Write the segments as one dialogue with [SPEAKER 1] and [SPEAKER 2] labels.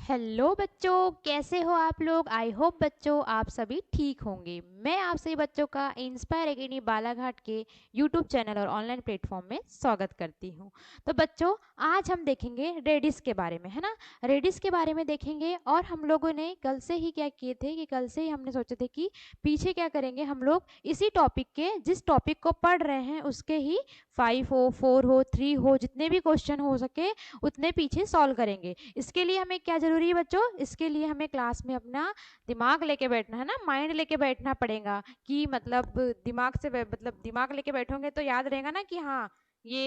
[SPEAKER 1] Hello बच्चों, कैसे हो आप लोग। आई होप बच्चों आप सभी ठीक होंगे। मैं आप सभी बच्चों का इंस्पायर एकेडमी बालाघाट के यूट्यूब चैनल और ऑनलाइन प्लेटफॉर्म में स्वागत करती हूं। तो बच्चों आज हम देखेंगे रेडिस के बारे में, है ना। रेडिस के बारे में देखेंगे। और हम लोगों ने कल से ही क्या किए थे कि कल से ही हमने सोचे थे कि पीछे क्या करेंगे, हम लोग इसी टॉपिक के, जिस टॉपिक को पढ़ रहे हैं उसके ही 5 हो, 4 हो, 3 हो, जितने भी क्वेश्चन हो सके उतने पीछे सॉल्व करेंगे। इसके लिए हमें क्या जरूरी है बच्चों, इसके लिए हमें क्लास में अपना दिमाग लेके बैठना है ना, माइंड लेके बैठना पड़ेगा। कि मतलब दिमाग से मतलब दिमाग लेके बैठोगे तो याद रहेगा ना कि हाँ ये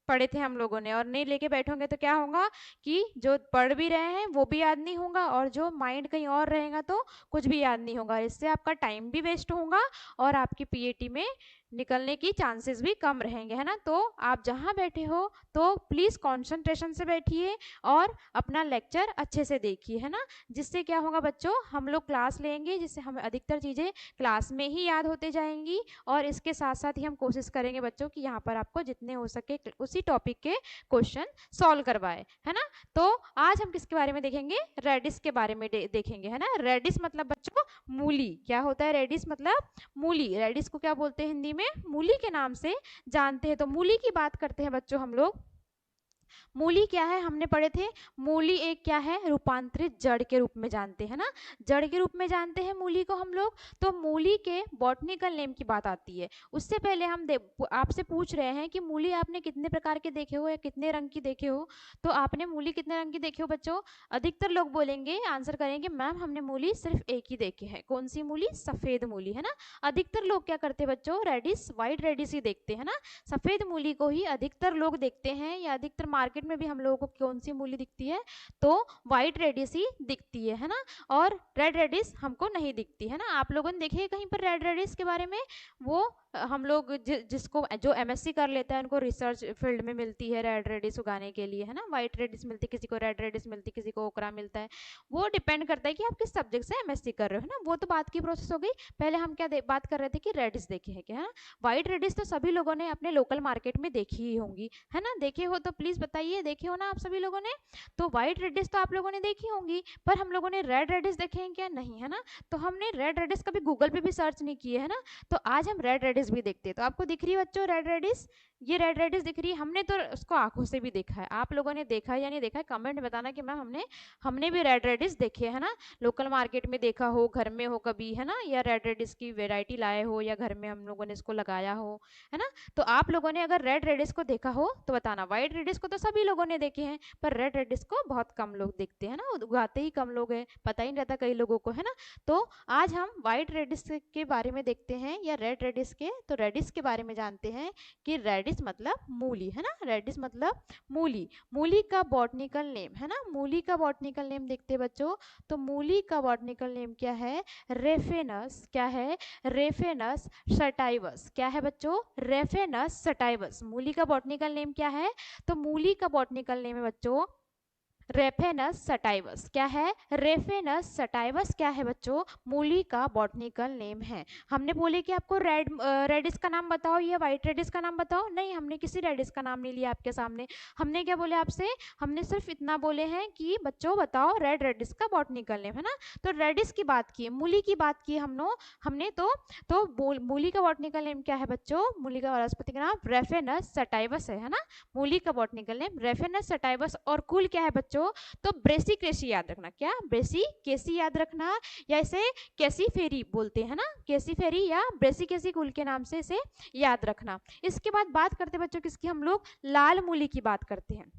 [SPEAKER 1] पढ़े थे हम लोगों ने। और नहीं लेके बैठोगे तो क्या होगा कि जो पढ़ भी रहे हैं वो भी याद नहीं होगा, और जो माइंड कहीं और रहेगा तो कुछ भी याद नहीं होगा। इससे आपका टाइम भी वेस्ट होगा और आपकी पीएटी में निकलने की चांसेस भी कम रहेंगे, है ना। तो आप जहाँ बैठे हो तो प्लीज़ कंसंट्रेशन से बैठिए और अपना लेक्चर अच्छे से देखिए, है ना। जिससे क्या होगा बच्चों, हम लोग क्लास लेंगे जिससे हमें अधिकतर चीज़ें क्लास में ही याद होते जाएंगी। और इसके साथ साथ ही हम कोशिश करेंगे बच्चों कि यहाँ पर आपको जितने हो सके उसी टॉपिक के क्वेश्चन सॉल्व करवाए, है ना। तो आज हम किसके बारे में देखेंगे, रेडिस के बारे में देखेंगे, है ना। रेडिस मतलब बच्चों मूली। क्या होता है रेडिस मतलब मूली। रेडिस को क्या बोलते हैं हिंदी में, मूली के नाम से जानते हैं। तो मूली की बात करते हैं बच्चों हम लोग। मूली क्या है, हमने पढ़े थे। मूली एक क्या है, रूपांतरित जड़ के रूप में जानते हैं ना। जड़ के रूप में जानते हैं मूली को हम लोग। तो मूली के बॉटनिकल नेम की बात आती है। उससे पहले हम आपसे पूछ रहे हैं कि मूली आपने कितने प्रकार के देखे हो या कितने रंग की देखे हो। तो आपने मूली कितने रंग की देखे हो बच्चों। अधिकतर लोग बोलेंगे, आंसर करेंगे, मैम हमने मूली सिर्फ एक ही देखे है। कौन सी मूली, सफेद मूली, है ना। अधिकतर लोग क्या करते हैं बच्चों, रेडिस, व्हाइट रेडिस ही देखते हैं ना। सफेद मूली को ही अधिकतर लोग देखते हैं, या अधिकतर मार्केट में भी हम लोगों को कौन सी मूली दिखती है, तो व्हाइट रेडिस ही दिखती है ना। और रेड रेडिस हमको नहीं दिखती, है ना। आप लोगों ने देखे कहीं पर रेड रेडिस के बारे में। वो हम लोग जिसको जो एमएससी कर लेता है उनको रिसर्च फील्ड में मिलती है रेड रेडिस उगाने के लिए, है ना। व्हाइट रेडिस मिलती है किसी को, रेड रेडिस मिलती है किसी को, ओकरा मिलता है। वो डिपेंड करता है कि आप किस सब्जेक्ट से एमएससी कर रहे हो, है ना। वो तो बात की प्रोसेस हो गई। पहले हम क्या बात कर रहे थे कि रेडिस देखे हैं क्या, है ना। व्हाइट रेडिस तो सभी लोगों ने अपने लोकल मार्केट में देखी ही होंगी, है ना। देखे हो तो प्लीज बताइए, देखे हो ना आप सभी लोगों ने। तो व्हाइट रेडिस तो आप लोगों ने देखी होंगी, पर हम लोगों ने रेड रेडिस देखे हैं क्या, नहीं, है ना। तो हमने रेड रेडिस कभी गूगल पे भी सर्च नहीं किए, है ना। तो आज हम रेड रेडिस भी देखते हैं। तो आपको दिख रही है बच्चों रेड रेडिस, ये रेड रेडिस दिख रही है। हमने तो उसको आंखों से भी देखा है। आप लोगों ने देखा है या नहीं देखा है, कमेंट में बताना कि मैम हमने भी रेड रेडिस देखे, है ना। लोकल मार्केट में देखा हो, घर में हो कभी, है ना, या रेड रेडिस की वेराइटी लाए हो, या घर में हम लोगों ने इसको लगाया हो, है ना। तो आप लोगों ने अगर रेड रेडिस को देखा हो तो बताना। व्हाइट रेडिस को तो सभी लोगों ने देखे हैं, पर रेड रेडिस को बहुत कम लोग देखते हैं ना, उगाते ही कम लोग हैं, पता ही नहीं रहता कई लोगों को, है ना। तो आज हम व्हाइट रेडिस के बारे में देखते हैं, या रेड रेडिस के। तो रेडिस के बारे में जानते हैं कि रेडिस मतलब मूली, है ना। रेडिस मतलब मूली। मूली का बॉटनिकल नेम, है ना। मूली का बॉटनिकल नेम देखते हैं बच्चों। तो मूली का बॉटनिकल नेम क्या है, रेफेनस। क्या है, रेफेनस सटाइवस। क्या है बच्चों, रेफेनस सटाइवस। मूली का बॉटनिकल नेम क्या है, तो मूली का बॉटनिकल नेम है बच्चों रेफेनस सटाइवस। क्या है, रेफेनस सटाइवस। क्या है बच्चों, मूली का बॉटनिकल नेम है। हमने बोले कि आपको रेडिस का नाम बताओ या व्हाइट रेडिस का नाम बताओ, नहीं, हमने किसी रेडिस का नाम नहीं लिया आपके सामने। हमने क्या बोले आपसे, हमने सिर्फ इतना बोले हैं कि बच्चों बताओ रेड रेडिस का बॉटनिकल नेम, है ना। तो रेडिस की बात की, मूली की बात की हमने मूली का बॉटनिकल नेम क्या है बच्चों, मूली का वनस्पति का नाम रेफेनस सटाइवस है ना। मूली का बॉटनिकल नेम रेफेनस सटाइवस। और कुल क्या है बच्चों, तो ब्रेसिकेसी याद रखना। क्या, ब्रेसिकेसी याद रखना, या इसे कैसीफेरी बोलते हैं ना, कैसीफेरी या ब्रेसिकेसी कुल के नाम से इसे याद रखना। इसके बाद बात करते हैं बच्चों किसकी, हम लोग लाल मूली की बात करते हैं।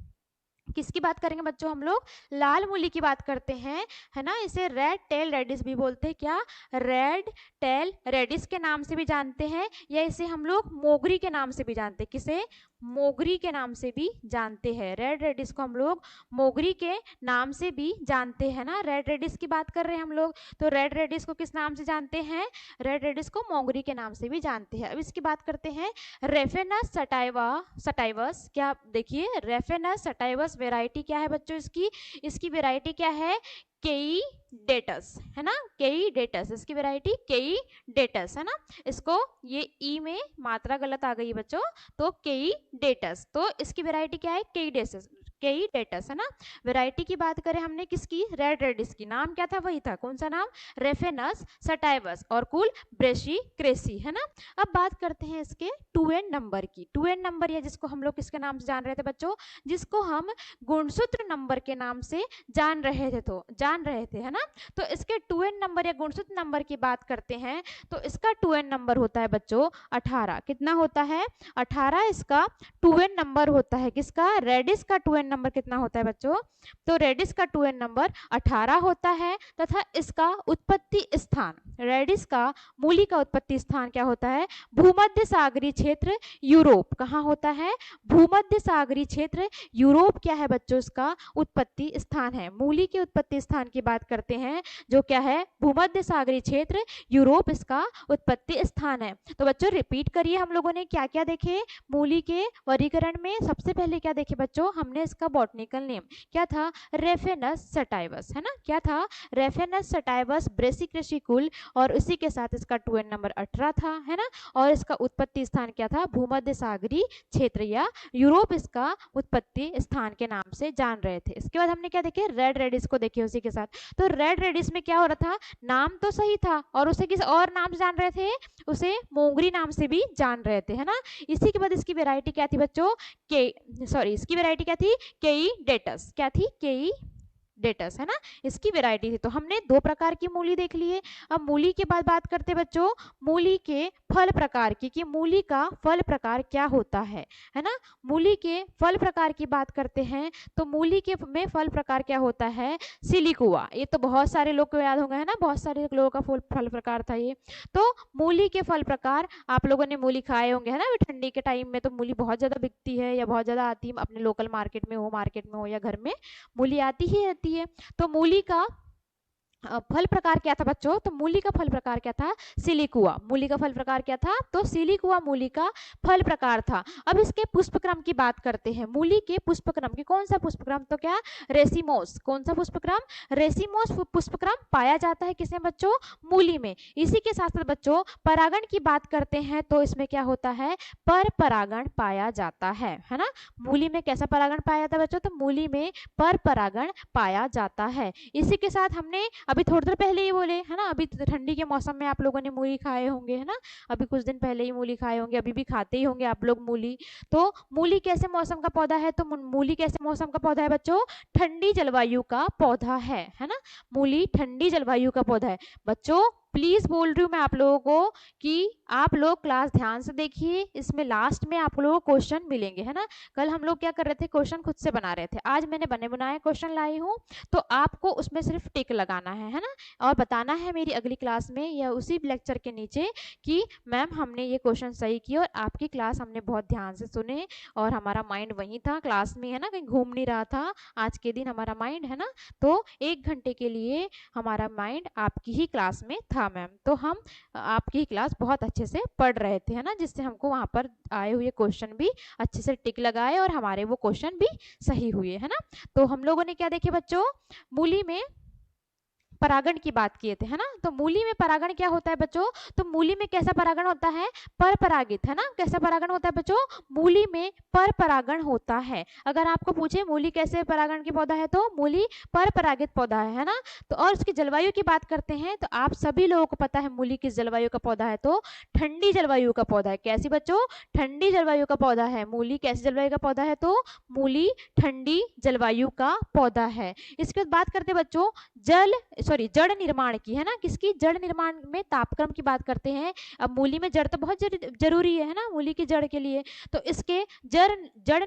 [SPEAKER 1] किसकी बात करेंगे बच्चों, हम लोग लाल मूली की बात करते हैं, है ना। इसे रेड टेल रेडिस भी बोलते हैं। क्या, रेड टेल रेडिस के नाम से भी जानते हैं, या इसे हम लोग मोगरी के नाम से भी जानते हैं। किसे, मोगरी के नाम से भी जानते हैं। रेड रेडिस को हम लोग मोगरी के नाम से भी जानते हैं ना। रेड रेडिस की बात कर रहे हैं हम लोग, तो रेड रेडिस को किस नाम से जानते हैं, रेड रेडिस को मोगरी के नाम से भी जानते हैं। अब इसकी बात करते हैं रेफेनस सटाइवस। क्या, देखिए रेफेनस सटाइवस वेराइटी क्या है बच्चों इसकी, इसकी वेराइटी क्या है, केई डेटस, है ना। केई डेटस, इसकी वेराइटी केई डेटस, है ना। इसको ये ई में मात्रा गलत आ गई बच्चों, तो केई डेटस। तो इसकी वेराइटी क्या है, केई डेटस। केई डेटस, है ना। वैरायटी की बात करें हमने किसकी, रेड रेडिस की, नाम क्या था, वही था, कौन सा नाम, रेफेनस सटाइवस, और कुल ब्रेशी क्रेसी, है ना। अब बात करते हैं इसके 2n नंबर की। 2n नंबर, या जिसको हम लोग किसके नाम से जान रहे थे बच्चों, जिसको हम गुणसूत्र नंबर के नाम से जान रहे थे, है ना। तो इसके 2n नंबर या गुणसूत्र नंबर की बात करते हैं तो इसका 2n नंबर होता है बच्चों 18। कितना होता है, 18 इसका 2n नंबर होता है। किसका, रेडिस का 2n नंबर कितना होता है बच्चों, तो रेडिस का 2n नंबर 18 होता है। तथा इसका उत्पत्ति स्थान, रेडिस का मूली का उत्पत्ति स्थान क्या होता है, भूमध्य सागरीय क्षेत्र यूरोप। कहाँ होता है, भूमध्य सागरीय क्षेत्र यूरोप क्या है बच्चों, इसका उत्पत्ति स्थान है। मूली के उत्पत्ति स्थान की बात करते हैं जो क्या है, भूमध्य सागरीय क्षेत्र यूरोप इसका उत्पत्ति स्थान है। तो बच्चों रिपीट करिए, हम लोगों ने क्या क्या देखे मूली के वर्गीकरण में। सबसे पहले क्या देखे बच्चों, हमने इसका बॉटनिकल नेम क्या था, रेफेनस सटाइवस, है ना। क्या था, रेफेनस सटाइवस ब्रेसिक्रेसी कुल, और उसी के साथ इसका 2n नंबर 18 था, है ना। और इसका उत्पत्ति स्थान क्या था, भूमध्य सागरीय क्षेत्र या यूरोप इसका उत्पत्ति स्थान के नाम से जान रहे थे। इसके बाद हमने क्या देखे, रेड रेडिस को देखे उसी के साथ। तो रेड रेडिस में क्या हो रहा था, नाम तो सही था और उसे किस और नाम से जान रहे थे, उसे मोंगरी नाम से भी जान रहे थे, है ना। इसी के बाद इसकी वेराइटी क्या थी बच्चों, इसकी वेराइटी क्या थी, केई डेटस, क्या थी, केई डेटस, है ना, इसकी वेराइटी थी। तो हमने दो प्रकार की मूली देख लिए। अब मूली के बाद बात करते बच्चों मूली के फल प्रकार की, कि मूली का फल प्रकार क्या होता है ना। मूली के फल प्रकार की बात करते हैं तो मूली के में फल प्रकार क्या होता है, सिलिकुआ। ये तो बहुत सारे लोग को याद होगा, है ना, बहुत सारे लोगों का फल प्रकार था ये। तो मूली के फल प्रकार, आप लोगों ने मूली खाए होंगे, है ना, ठंडी के टाइम में तो मूली बहुत ज्यादा बिकती है या बहुत ज्यादा आती है, अपने लोकल मार्केट में हो या घर में मूली आती ही रहती है। तो मूली का फल प्रकार क्या था बच्चों, तो मूली का फल प्रकार क्या था, सिलिकुआ। मूली का फल प्रकार क्या था, तो सिलिकुआ मूली का फल प्रकार था। अब इसके पुष्पक्रम की बात करते हैं, मूली के पुष्पक्रम की, कौन सा पुष्पक्रम, तो क्या, रेसिमोस। कौन सा पुष्पक्रम, रेसिमोस पुष्पक्रम पाया जाता है किसमें बच्चों, मूली में। इसी के साथ साथ बच्चों परागण की बात करते हैं तो इसमें क्या होता है, पर परागण पाया जाता है ना। मूली में कैसा परागण पाया जाता है बच्चों, तो मूली में पर परागण पाया जाता है। इसी के साथ हमने अभी थोड़ी देर पहले ही बोले, है ना, अभी ठंडी के मौसम में आप लोगों ने मूली खाए होंगे, है ना, अभी कुछ दिन पहले ही मूली खाए होंगे, अभी भी खाते ही होंगे आप लोग मूली। तो मूली कैसे मौसम का पौधा है, तो मूली कैसे मौसम का पौधा है बच्चों, ठंडी जलवायु का पौधा है ना। मूली ठंडी जलवायु का पौधा है। बच्चों प्लीज बोल रही हूँ मैं आप लोगों को कि आप लोग क्लास ध्यान से देखिए, इसमें लास्ट में आप लोगों को क्वेश्चन मिलेंगे, है ना। कल हम लोग क्या कर रहे थे, क्वेश्चन खुद से बना रहे थे, आज मैंने बने बनाए क्वेश्चन लाई हूँ, तो आपको उसमें सिर्फ टिक लगाना है ना, और बताना है मेरी अगली क्लास में या उसी लेक्चर के नीचे कि मैम हमने ये क्वेश्चन सही किए और आपकी क्लास हमने बहुत ध्यान से सुने और हमारा माइंड वहीं था क्लास में, है ना, कहीं घूम नहीं रहा था। आज के दिन हमारा माइंड, है ना, तो 1 घंटे के लिए हमारा माइंड आपकी ही क्लास में था मैम। तो हम आपकी क्लास बहुत अच्छे से पढ़ रहे थे, है ना, जिससे हमको वहाँ पर आए हुए क्वेश्चन भी अच्छे से टिक लगाए और हमारे वो क्वेश्चन भी सही हुए, है ना। तो हम लोगों ने क्या देखे बच्चों, मूली में परागण की बात किए थे, है ना। तो मूली में परागण क्या होता है बच्चों, तो मूली में कैसा परागण होता है, पर परागित, है ना। कैसा परागण होता है बच्चों, मूली में पर परागण होता है। अगर आपको पूछे मूली कैसे परागण की पौधा है तो मूली पर परागित पौधा है ना। तो और उसकी जलवायु की बात करते हैं तो आप सभी लोगों को पता है मूली किस जलवायु का पौधा है, तो ठंडी जलवायु का पौधा है। कैसी बच्चों, ठंडी जलवायु का पौधा है। मूली कैसी जलवायु का पौधा है, तो मूली ठंडी जलवायु का पौधा है। इसके बाद बात करते हैं बच्चों जड़ निर्माण की, है ना, किसकी, जड़ निर्माण में तापक्रम की बात करते हैं। अब मूली में जड़ तो बहुत जरूरी है ना, मूली की जड़ के लिए। तो इसके जड़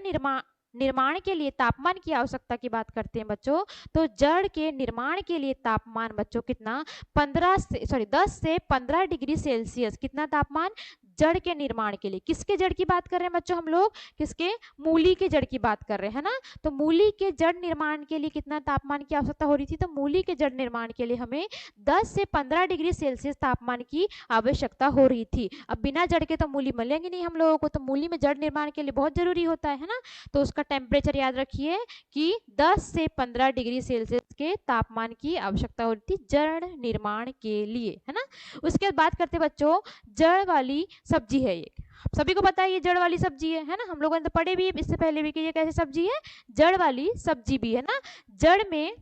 [SPEAKER 1] निर्माण के लिए तापमान की आवश्यकता की बात करते हैं बच्चों। तो जड़ के निर्माण के लिए तापमान बच्चों कितना, 10 से 15 डिग्री सेल्सियस, कितना तापमान, जड़ के निर्माण के लिए। किसके जड़ की बात कर रहे हैं बच्चों हम लोग, किसके, मूली के जड़ की बात कर रहे हैं ना। तो मूली के जड़ निर्माण के लिए कितना तापमान की आवश्यकता हो रही थी, तो मूली के जड़ निर्माण के लिए हमें 10 से 15 डिग्री सेल्सियस तापमान की आवश्यकता हो रही थी। अब बिना जड़ के तो मूली मिलेंगे नहीं हम लोगों को, तो मूली में जड़ निर्माण के लिए बहुत जरूरी होता है ना। तो उसका टेम्परेचर याद रखिए कि 10 से 15 डिग्री सेल्सियस के तापमान की आवश्यकता होती थी जड़ निर्माण के लिए, है ना। उसके बाद बात करते बच्चों, जड़ वाली सब्जी है ये, सभी को पता है ये जड़ वाली सब्जी है ना, हम लोगों ने तो पढ़े भी है इससे पहले भी कि ये कैसी सब्जी है, जड़ वाली सब्जी भी है ना। जड़ में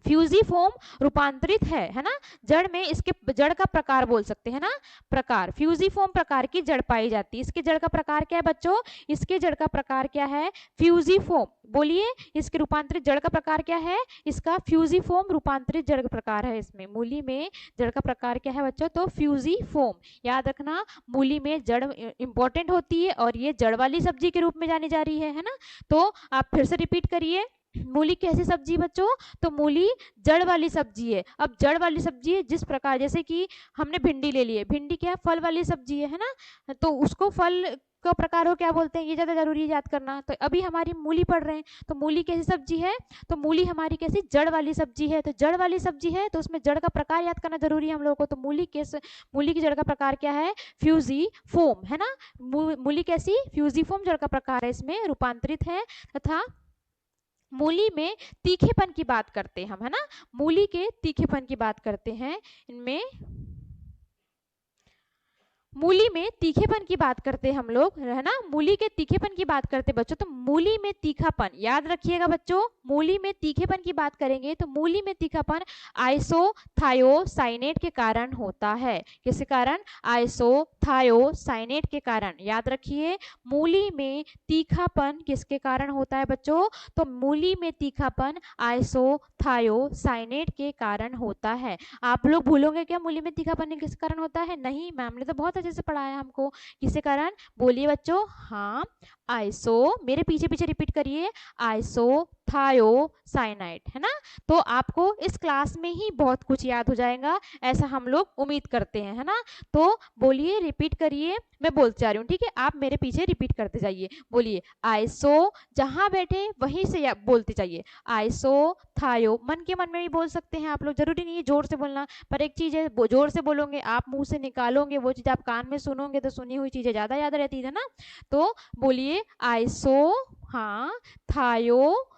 [SPEAKER 1] फ्यूजिफॉर्म रूपांतरित है ना। जड़ में इसके जड़ का प्रकार बोल सकते हैं ना, प्रकार। फ्यूजिफॉर्म प्रकार की जड़ पाई जाती है। इसके जड़ का प्रकार क्या है बच्चों, इसके जड़ का प्रकार क्या है, फ्यूजिफॉर्म। बोलिए, इसके रूपांतरित जड़ का प्रकार क्या है, इसका फ्यूजिफॉर्म रूपांतरित जड़ का प्रकार है। इसमें मूली में जड़ का प्रकार क्या है बच्चों, तो फ्यूजिफॉर्म। याद रखना, मूली में जड़ इंपॉर्टेंट होती है और ये जड़ वाली सब्जी के रूप में जानी जा रही है ना। तो आप फिर से रिपीट करिए, मूली कैसी सब्जी बच्चों, तो मूली जड़ वाली सब्जी है। अब जड़ वाली सब्जी है जिस प्रकार, जैसे कि हमने भिंडी ले ली है, भिंडी क्या है, फल वाली सब्जी है ना, तो उसको फल का प्रकार हो क्या बोलते हैं, ये ज्यादा जरूरी है याद करना। तो अभी हमारी मूली पढ़ रहे हैं, तो मूली कैसी सब्जी है, तो मूली हमारी कैसी, जड़ वाली सब्जी है। तो जड़ वाली सब्जी है तो उसमें जड़ का प्रकार याद करना जरूरी है हम लोगों को। तो मूली की जड़ का प्रकार क्या है, फ्यूजिफॉर्म है ना। मूली कैसी, फ्यूजिफॉर्म जड़ का प्रकार है, इसमें रूपांतरित है। तथा मूली में तीखेपन की बात करते हैं हम, है ना, मूली के तीखेपन की बात करते हैं। इनमें मूली में तीखेपन की बात करते हैं हम लोग, है ना, मूली के तीखेपन की बात करते हैं बच्चों। तो मूली में तीखापन याद रखिएगा बच्चों, मूली में तीखेपन की बात करेंगे तो मूली में तीखापन आइसोथायोसाइनेट के कारण होता है। किसके कारण, आइसोथायोसाइनेट के कारण। याद रखिए, मूली में तीखापन किसके कारण होता है बच्चों, तो मूली में तीखापन आइसोथायोसाइनेट के कारण होता है। आप लोग भूलोगे क्या मूली में तीखापन किस कारण होता है, नहीं, मैम ने तो बहुत अच्छे से पढ़ाया हमको। किसके कारण, बोलिए बच्चों, हाँ, मेरे पीछे पीछे रिपीट करिए, आइसोथायोसाइनाइड, है ना। तो आपको इस क्लास में ही बहुत कुछ याद हो जाएगा, ऐसा हम लोग उम्मीद करते हैं, है ना। तो बोलिए, रिपीट करिए, मैं बोलती जा रही हूँ, ठीक है, आप मेरे पीछे रिपीट करते जाइए। बोलिए आइसो, जहां बैठे वहीं से बोलते जाइए, आइसोथायो। मन के मन में भी बोल सकते हैं आप लोग, जरूरी नहीं है जोर से बोलना, पर एक चीज है, जोर से बोलोगे, आप मुंह से निकालोगे, वो चीज आप कान में सुनोगे तो सुनी हुई चीजें ज्यादा याद रहती है ना। तो बोलिए आइसो, हाँ, थायो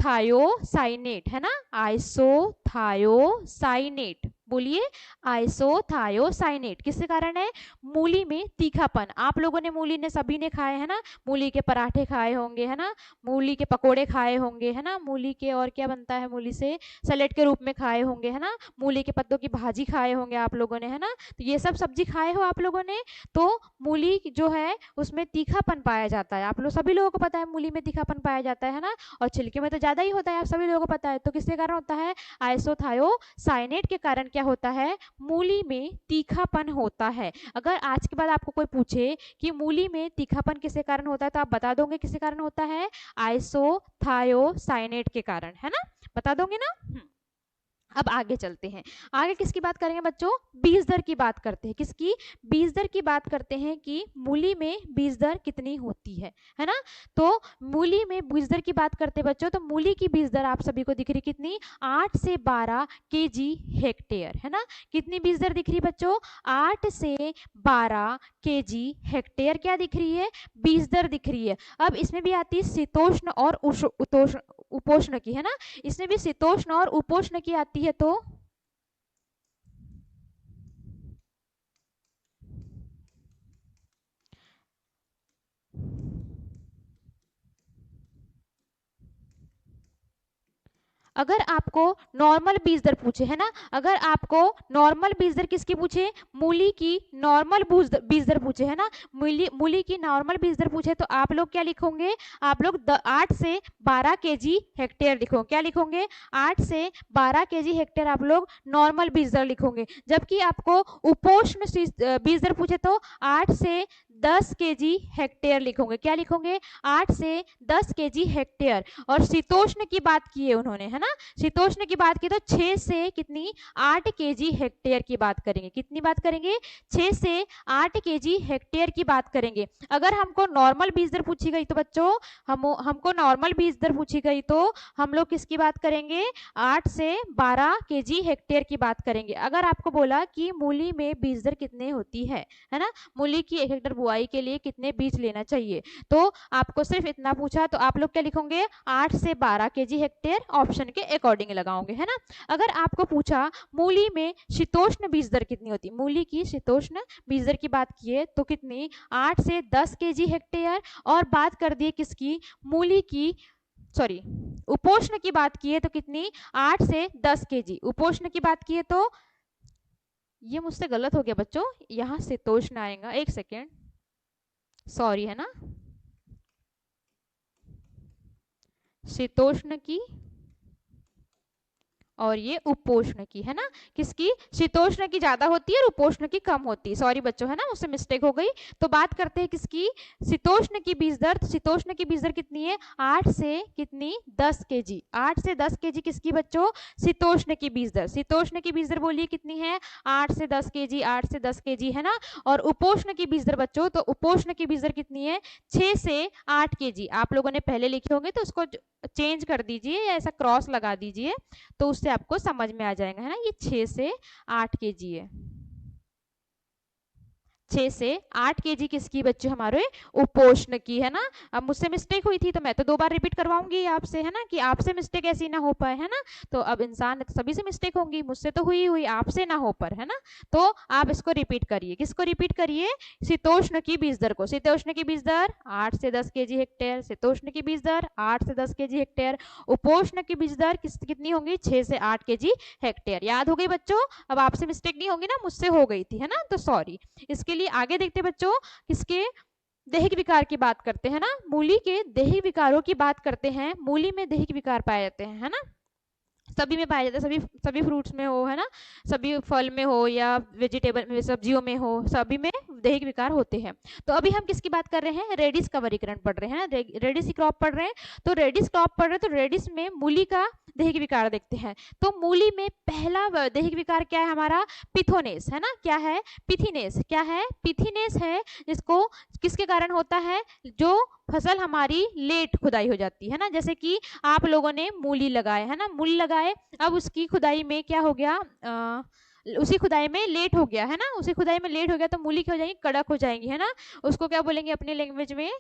[SPEAKER 1] थायोसाइनेट, है ना, आइसोथायोसाइनेट। बोलिए आइसोथायोसाइनेट किसके कारण है, मूली में तीखापन। आप लोगों ने मूली ने सभी ने खाए है ना, मूली के पराठे खाए होंगे, है ना, मूली के पकोड़े खाए होंगे, है ना, मूली के और क्या बनता है, मूली से सैलेड के रूप में खाए होंगे, है ना, मूली के पत्तों की भाजी खाए होंगे आप लोगों ने, है ना। तो ये सब सब्जी खाए हो आप लोगों ने। तो मूली जो है उसमें तीखापन पाया जाता है, आप लोग सभी लोगों को पता है मूली में तीखापन पाया जाता है ना, और छिलके में तो ज्यादा ही होता है, आप सभी लोगों को पता है। तो किसके कारण होता है, आइसोथायोसाइनेट के कारण क्या होता है, मूली में तीखापन होता है। अगर आज के बाद आपको कोई पूछे कि मूली में तीखापन किसके कारण होता है, तो आप बता दोगे किसके कारण होता है, आइसोथायोसाइनेट के कारण, है ना, बता दोगे ना। अब आगे चलते हैं, आगे किसकी बात करेंगे बच्चों, बीज दर की बात करते हैं। किसकी, बीज दर की बात करते हैं कि मूली में बीज दर कितनी होती है ना। तो मूली में बीज दर की बात करते हैं बच्चों, तो मूली की बीज दर आप सभी को दिख रही कितनी, 8 से 12 केजी हेक्टेयर, है ना। कितनी बीज दर दिख रही है बच्चों, 8 से 12 केजी हेक्टेयर क्या दिख रही है, बीज दर दिख रही है। अब इसमें भी आती है शीतोष्ण और उपोष्ण की, है ना, इसमें भी शीतोष्ण और उपोष्ण की आती है। तो अगर आपको नॉर्मल बीज दर पूछे, है ना, अगर आपको नॉर्मल बीज दर किसकी पूछे, मूली की नॉर्मल बीज दर पूछे, है ना, मूली की नॉर्मल बीज दर पूछे, तो आप लोग क्या लिखोगे, आप लोग 8 से 12 केजी हेक्टेयर लिखोगे। क्या लिखोगे, 8 से 12 केजी हेक्टेयर आप लोग नॉर्मल बीज दर लिखोगे। जबकि आपको उपोष्ण बीज दर पूछे तो 8 से 10 केजी हेक्टेयर लिखोगे। क्या लिखोगे, 8 से 10 केजी हेक्टेयर। और शीतोष्ण की बात की है उन्होंने, है ना, शीतोष्ण की बात की तो 6 से कितनी, 8 केजी हेक्टेयर की बात करेंगे। कितनी बात करेंगे, 6 से 8 केजी हेक्टेयर की बात करेंगे। अगर हमको नॉर्मल बीज दर पूछी गई तो बच्चों, हमको नॉर्मल बीज दर पूछी गई तो हम लोग किसकी बात करेंगे, 8 से 12 केजी हेक्टेयर की बात करेंगे। अगर आपको बोला कि मूली में बीज दर कितनी होती है ना, मूली की 1 हेक्टेयर बुआई के लिए कितने बीज लेना चाहिए। तो आपको सिर्फ इतना पूछा तो आप लोग क्या लिखोगे, 8 से 12 केजी हेक्टेयर, ऑप्शन के अकॉर्डिंग लगाओगे, है ना। अगर आपको पूछा मूली में शीतोष्ण बीज दर कितनी होती, मूली की शीतोष्ण बीज दर की बात किए तो कितनी, 8 से 10 केजी हेक्टेयर। और बात कर दिए किसकी, मूली की, सॉरी उपोष्ण की बात की है तो कितनी, 8 से 10 केजी। उपोष्ण की बात की है तो ये मुझसे गलत हो गया बच्चों, यहां शीतोष्ण आएगा, एक सेकेंड, सॉरी, है ना, शीतोष्ण की और ये उपोष्ण की, है ना। किसकी, शीतोष्ण की ज्यादा होती है और उपोष्ण की कम होती है, सॉरी बच्चों, है ना, उससे मिस्टेक हो गई। तो बात करते हैं किसकी, शीतोष्ण की बीज दर। शीतोष्ण की बीज दर कितनी है, 8 से कितनी, 10 केजी। 8 से 10 केजी किसकी बच्चों, शीतोष्ण की बीज दर। शीतोष्ण की बीज दर बोलिए कितनी है, 8 से 10 केजी, 8 से 10 केजी, है ना। और उपोष्ण की बीज दर बच्चों, तो उपोष्ण की बीज दर कितनी है, 6 से 8 केजी। आप लोगों ने पहले लिखे होंगे तो उसको चेंज कर दीजिए या ऐसा क्रॉस लगा दीजिए तो उससे आपको समझ में आ जाएगा, है ना। ये 6 से 8 केजी है, 6 से 8 केजी किसकी बच्चों, हमारे उपोष्ण की, है ना। अब मुझसे मिस्टेक हुई थी तो मैं तो 2 बार रिपीट करवाऊंगी आपसे, है ना, कि आपसे मिस्टेक ऐसी ना हो पाए, है ना। तो अब इंसान सभी से मिस्टेक होंगी, मुझसे तो हुई आपसे ना हो पर, है ना। तो आप इसको रिपीट करिए, किसको रिपीट करिए, शीतोष्ण की बीज दर को। शीतोष्ण की बीज दर 8 से 10 केजी हेक्टेयर, शीतोष्ण की बीज दर 8 से 10 केजी हेक्टेयर। उपोष्ण की बीज दर कितनी होंगी, 6 से 8 केजी हेक्टेयर। याद हो गई बच्चों, अब आपसे मिस्टेक नहीं होगी ना, मुझसे हो गई थी, है ना, तो सॉरी। इसके लिए आगे देखते बच्चों, किसके, दैहिक विकार की बात करते हैं ना, मूली के दैहिक विकारों की बात करते हैं। मूली में दैहिक विकार पाए जाते हैं, है ना, सभी में पाया जाता है, सभी सभी फ्रूट्स में हो, है ना, सभी फल में हो या वेजिटेबल में, सब्जियों में हो, सभी में दैहिक विकार होते हैं। तो अभी हम किसकी बात कर रहे हैं, रेडिस का वर्गीकरण पढ़ रहे हैं, रेडिस की क्रॉप पढ़ रहे हैं। तो रेडिस क्रॉप पढ़ रहे हैं तो रेडिस में मूली का दैहिक विकार देखते हैं। तो मूली में पहला दैहिक विकार क्या है हमारा, पिथोनेस, है ना, क्या है, पिथिनेस, क्या है, पिथिनेस है, जिसको किसके कारण होता है, जो फसल हमारी लेट खुदाई हो जाती है ना, जैसे कि आप लोगों ने मूली लगाए, है ना, मूली लगाए, अब उसकी खुदाई में क्या हो गया, उसी खुदाई में लेट हो गया, है ना, उसी खुदाई में लेट हो गया तो मूली क्या हो जाएगी, कड़क हो जाएंगी, है ना। उसको क्या बोलेंगे अपनी लैंग्वेज में,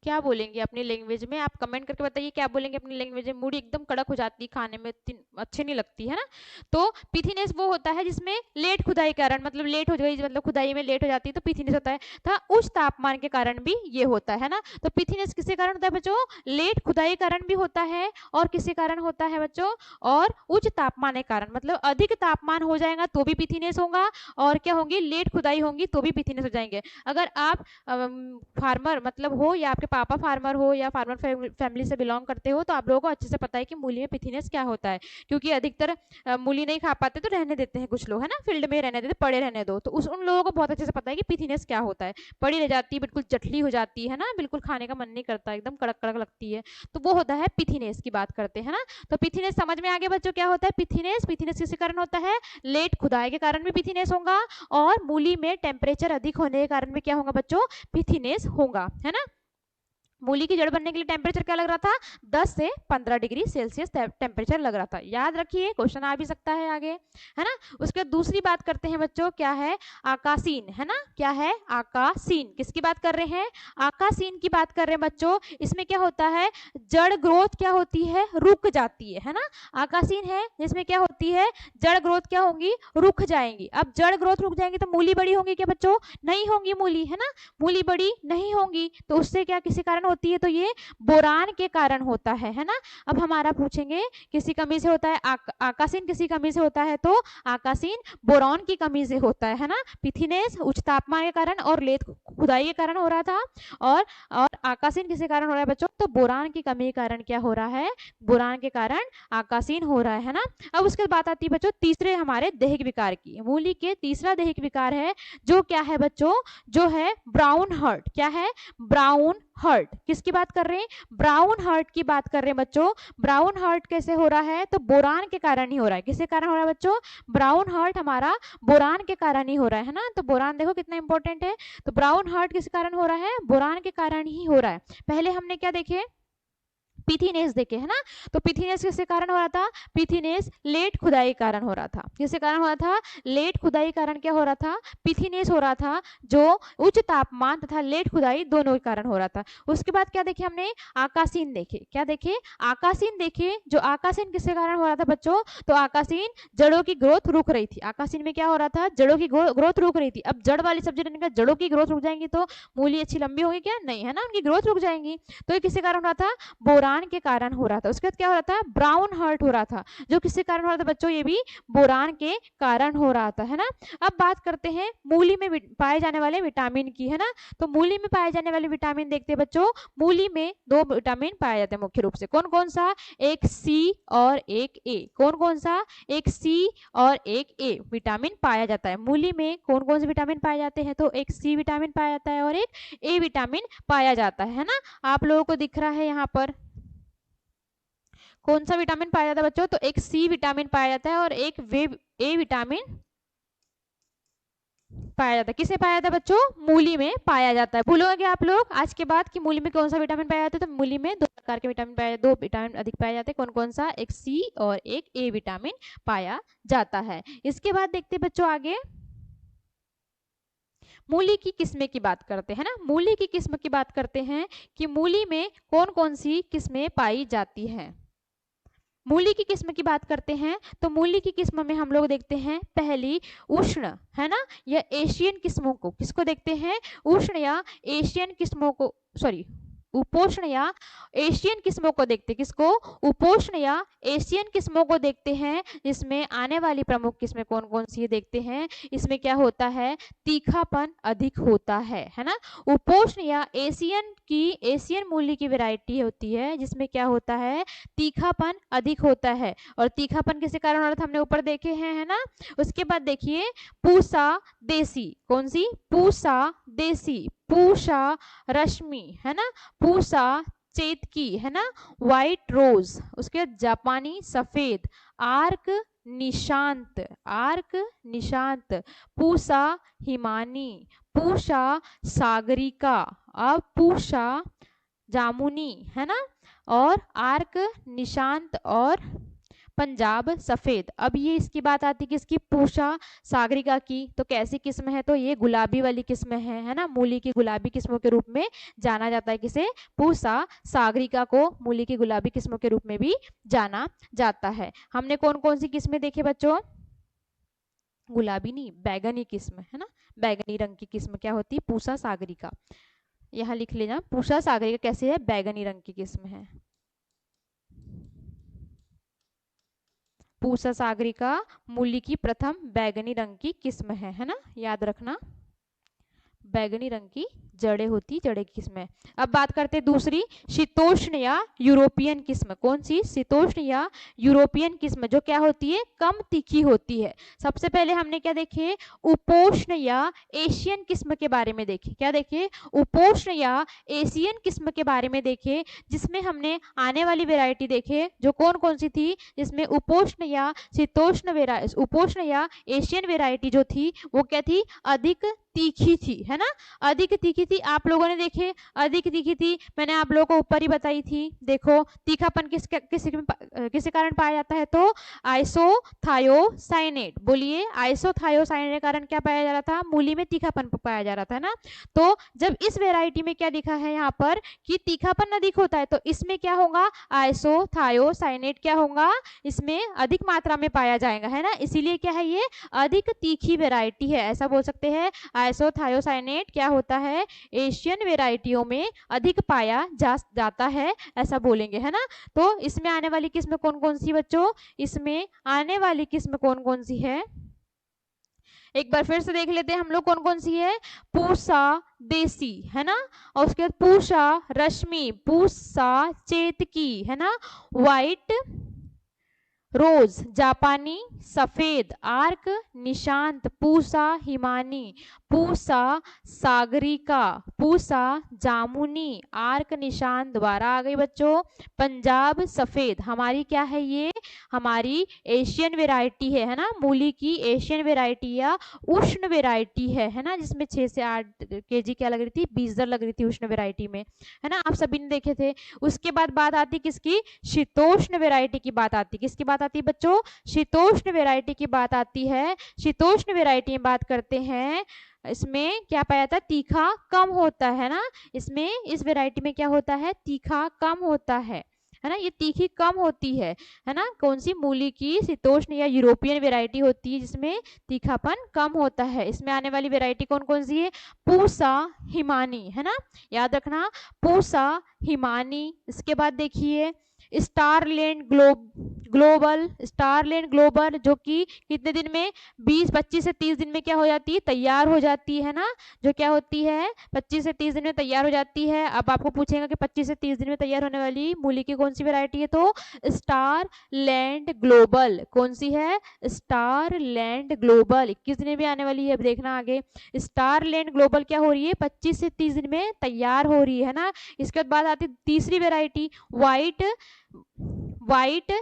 [SPEAKER 1] क्या बोलेंगे अपनी लैंग्वेज में, आप कमेंट करके बताइए क्या बोलेंगे अपनी लैंग्वेज में। मूली एकदम कड़क हो जाती है, खाने में अच्छी नहीं लगती, है ना। तो पिथिनेस वो होता है जिसमें लेट खुदाई के कारण, मतलब लेट हो गई, मतलब खुदाई में लेट हो जाती है तो पिथिनेस होता है। था उच्च तापमान के कारण भी ये होता है ना। तो पिथिनेस किसके कारण होता है बच्चों, लेट खुदाई के कारण भी होता है, और किसके कारण होता है बच्चों, और उच्च तापमान के कारण, मतलब अधिक तापमान हो जाएगा तो भी पिथिनेस होगा, और क्या होंगी, लेट खुदाई होंगी तो भी पिथिनेस हो जाएंगे। अगर आप फार्मर मतलब हो या आपके पापा फार्मर हो या फार्मर फैमिली से बिलोंग करते हो तो आप लोगों को अच्छे से पता है कि मूली में पिथिनेस क्या होता है, क्योंकि अधिकतर मूली नहीं खा पाते तो रहने देते हैं कुछ लोग, है ना, फील्ड में रहने देते, पड़े रहने दो, तो उन लोगों को बहुत अच्छे से पता है कि पिथिनेस क्या होता है। पड़ी रह जाती है, बिल्कुल जटली हो जाती है ना, बिल्कुल खाने का मन नहीं करता, एकदम कड़क कड़क लगती है, तो वो होता है पिथिनेस की बात करते हैं ना। तो पिथिनेस समझ में आ गया बच्चों क्या होता है पिथिनेस। पिथिनेस किस कारण होता है, लेट खुदाई के कारण भी पिथिनेस होगा, और मूली में टेम्परेचर अधिक होने के कारण भी क्या होगा बच्चों, पिथिनेस होगा, है ना। मूली की जड़ बनने के लिए टेम्परेचर क्या लग रहा था, 10 से 15 डिग्री सेल्सियस टेम्परेचर लग रहा था। याद रखिए, क्वेश्चन आ भी सकता है आगे, है ना। उसके बाद दूसरी बात करते हैं बच्चों, क्या है, आकासीन, है ना, क्या है, आकासीन। किसकी बात कर रहे हैं, आकासीन की बात कर रहे हैं बच्चों। इसमें क्या होता है, जड़ ग्रोथ क्या होती है, रुक जाती है ना। आकासीन है जिसमें क्या होती है, जड़ ग्रोथ क्या होंगी, रुक जाएंगी। अब जड़ ग्रोथ रुक जाएंगी तो मूली बड़ी होंगी क्या बच्चों, नहीं होंगी मूली, है ना, मूली बड़ी नहीं होंगी, तो उससे क्या किसी कारण होती है, तो ये बोरान के कारण होता है ना। अब हमारा पूछेंगे किसी कमी से होता है, आकासीन किसी कमी से होता है, तो आकासीन बोरान की कमी से होता है ना। पिथिनेस उच्च तापमान के कारण और लेट खुदाई के कारण हो रहा था, और आकासीन किसी कारण हो रहा है बच्चों, तो बोरान की कमी के कारण क्या हो रहा है, बोरान के कारण आकासीन हो रहा है ना। अब उसके बाद बात आती है बच्चों तीसरे हमारे दैहिक विकार की। मूली के तीसरा दैहिक विकार है जो क्या है बच्चों, जो है ब्राउन हर्ट। क्या है, ब्राउन हर्ट। किसकी बात कर रहे हैं, ब्राउन हर्ट की बात कर रहे हैं बच्चों। ब्राउन हर्ट कैसे हो रहा है, तो बोरान के कारण ही हो रहा है। किसके कारण हो रहा है बच्चों, ब्राउन हर्ट हमारा बोरान के कारण ही हो रहा है ना। तो बोरान देखो कितना इंपॉर्टेंट है। तो ब्राउन हर्ट किस कारण हो रहा है, बोरान के कारण ही हो रहा है। पहले हमने क्या देखे, पिथीनेस देखे है ना। तो पिथीनेस किसके कारण हो रहा था? पिथीनेस लेट खुदाई के कारण हो रहा था। किसके कारण हो रहा था? लेट खुदाई के कारण क्या हो रहा था? पिथीनेस हो रहा था, जो उच्च तापमान तथा लेट खुदाई दोनों के कारण हो रहा था। उसके बाद क्या देखे हमने? आकासीन देखे। क्या देखे? आकासीन देखे। जो आकासीन किसके कारण हो रहा था बच्चों? तो आकासीन जड़ों की ग्रोथ रुक रही थी। आकासीन में क्या हो रहा था? जड़ों की ग्रोथ रुक रही थी। अब जड़ वाली सब्जी रहने का जड़ों की ग्रोथ रुक जाएंगी तो मूली अच्छी लंबी होगी क्या? नहीं, है ना, उनकी ग्रोथ रुक जाएंगी। तो ये किसके कारण हो रहा था? बोरान के कारण हो रहा था। उसके बाद क्या हो रहा था? ब्राउन हर्ट हो रहा था, जो किसके कारण हो रहा था बच्चों? ये भी बोरान के कारण हो रहा था, है ना। अब बात करते हैं मूली में पाए जाने वाले विटामिन की, है ना। तो मूली में पाए जाने वाले विटामिन देखते हैं बच्चों। मूली में 2 विटामिन पाए जाते हैं मुख्य रूप से। कौन कौन सा? एक सी और एक ए। कौन कौन सा? एक सी और एक ए विटामिन पाया जाता है। मूली में कौन कौन से विटामिन पाए जाते हैं? तो एक सी विटामिन पाया जाता है और एक ए विटामिन पाया जाता है ना। आप लोगों को दिख रहा है यहाँ पर कौन सा विटामिन पाया जाता है बच्चों? तो एक सी विटामिन पाया जाता है और एक ए विटामिन पाया जाता है। किसे पाया जाता है बच्चों? मूली में पाया जाता है। भूलोगे आप लोग आज के बाद कि मूली में कौन सा विटामिन पाया जाता है? तो मूली में 2 प्रकार के विटामिन पाया, 2 विटामिन अधिक पाए जाते हैं। कौन कौन सा? एक सी और एक ए विटामिन पाया जाता है। इसके बाद देखते हैं बच्चों आगे मूली की किस्में की बात करते हैं ना। मूली की किस्म की बात करते हैं कि मूली में कौन कौन सी किस्में पाई जाती हैं। मूली की किस्म की बात करते हैं तो मूली की किस्म में हम लोग देखते हैं पहली उष्ण, है ना, या एशियन किस्मों को। किसको देखते हैं? उष्ण या एशियन किस्मों को, सॉरी उपोष्ण या एशियन किस्मों को देखते हैं। किसको? उपोष्ण या एशियन किस्मों को देखते हैं। इसमें आने वाली प्रमुख किस्में कौन कौन सी देखते हैं। इसमें क्या होता है? तीखापन अधिक होता है ना। उपोष्ण या एशियन मूली की वैरायटी होती है जिसमें क्या होता है? तीखापन अधिक होता है। और तीखापन किसके कारण हो रहा था? हमने ऊपर देखे हैं, है ना। उसके बाद देखिए पूसा देसी। कौन सी? पूसा देसी, पूषा रश्मि, है ना, पूसा चेतकी, है ना, व्हाइट रोज, उसके बाद जापानी सफेद, आर्क निशांत, पूसा हिमानी, पूषा सागरिका, अब पूषा जामुनी, है ना, और आर्क निशांत और पंजाब सफेद। अब ये इसकी बात आती है किसकी? पूषा सागरिका की। तो कैसी किस्म है? तो ये गुलाबी वाली किस्म है ना। मूली की गुलाबी किस्मों के रूप में जाना जाता है। किसे? पूषा सागरिका को मूली की गुलाबी किस्मों के रूप में भी जाना जाता है। हमने कौन कौन सी किस्में देखी बच्चों? गुलाबी नहीं, बैगनी किस्म, है ना। बैगनी रंग की किस्म क्या होती है? पूषा सागरिका। यहाँ लिख लेना, पूषा सागरिका कैसे है? बैगनी रंग की किस्म है। पूषा सागरिका मूली की प्रथम बैगनी रंग की किस्म है ना, याद रखना। बैगनी रंग की जड़ें की किस्म है। अब बात करते हैं दूसरी शीतोष्ण या यूरोपियन किस्म। कौन सी? शीतोष्ण या यूरोपियन किस्म, जो क्या होती है? कम तीखी होती है। सबसे पहले हमने क्या देखे? उपोष्ण या एशियन किस्म के बारे में देखे। क्या देखे? उपोष्ण या एशियन किस्म के बारे में देखे, जिसमें हमने आने वाली वेराइटी देखे जो कौन कौन सी थी, जिसमें उपोष्ण या उपोष्ण या एशियन वेराइटी जो थी वो क्या थी? अधिक तीखी थी, है ना, अधिक तीखी थी। आप लोगों ने देखे अधिक तीखी थी, मैंने आप लोगों को ऊपर ही बताई थी। देखो तीखापन किस कारण पाया जाता है? तो आइसोथायोसाइनेट। बोलिए, आइसोथायोसाइनेट के कारण क्या पाया जा रहा था? मूली में तीखापन पाया जा रहा था ना। तो जब इस वेराइटी में क्या दिखा है यहाँ पर कि तीखापन अधिक होता है, तो इसमें क्या होगा? आइसोथायोसाइनेट क्या होगा? इसमें अधिक मात्रा में पाया जाएगा, है ना। इसीलिए क्या है? ये अधिक तीखी वेराइटी है, ऐसा बोल सकते हैं। आइसोथायोसाइनेट क्या होता है? एशियन वेराइटियों में अधिक पाया जाता है, ऐसा बोलेंगे, है ना। तो इसमें आने वाली किस्म कौन कौन सी बच्चों? इसमें आने वाली किस्म कौन कौन सी है? एक बार फिर से देख लेते हैं हम लोग कौन कौन सी है। पूसा देसी, है ना, और उसके बाद पूषा रश्मि, पूसा चेतकी, है ना, व्हाइट रोज, जापानी सफेद, आर्क निशांत, पूसा हिमानी, पूसा सागरिका, पूसा जामुनी, आर्क निशान दोबारा आ गई बच्चों। पंजाब सफेद, हमारी क्या है ये, हमारी एशियन वेराइटी है ना, मूली की एशियन वेराइटी या उष्ण वेराइटी है ना, जिसमें 6 से 8 केजी क्या लग रही थी, 20 दर लग रही थी उष्ण वेराइटी में, है ना, आप सभी ने देखे थे। उसके बाद बात आती किसकी, शीतोष्ण वेराइटी की बात आती, किसकी बात आती है बच्चों, शीतोष्ण वेराइटी की बात आती है। शीतोष्ण वेराइटी में बात करते हैं, इसमें क्या पाया जाता है, तीखा कम होता है ना, इसमें इस वेराइटी में क्या होता है, तीखा कम होता है ना, ये तीखी कम होती है ना, कौन सी, मूली की शीतोष्ण या यूरोपियन वेराइटी होती है जिसमें तीखापन कम होता है। इसमें आने वाली वेराइटी कौन कौन सी है, पूसा हिमानी, है ना, याद रखना, पूसा हिमानी। इसके बाद देखिए स्टारलैंड ग्लोबल, स्टारलैंड ग्लोबल जो कि कितने दिन में, 20-25 से 30 दिन में क्या हो जाती है, तैयार हो जाती है ना, जो क्या होती है 25 से 30 दिन में तैयार हो जाती है। अब आपको पूछेगा कि 25 से 30 दिन में तैयार होने वाली मूली की कौन सी वैरायटी है, तो स्टारलैंड ग्लोबल, कौन सी है, स्टारलैंड ग्लोबल, 21 दिन में आने वाली है। अब देखना आगे, स्टारलैंड ग्लोबल क्या हो रही है, 25 से 30 दिन में तैयार हो रही है ना। इसके बाद आती तीसरी वेराइटी, व्हाइट व्हाइट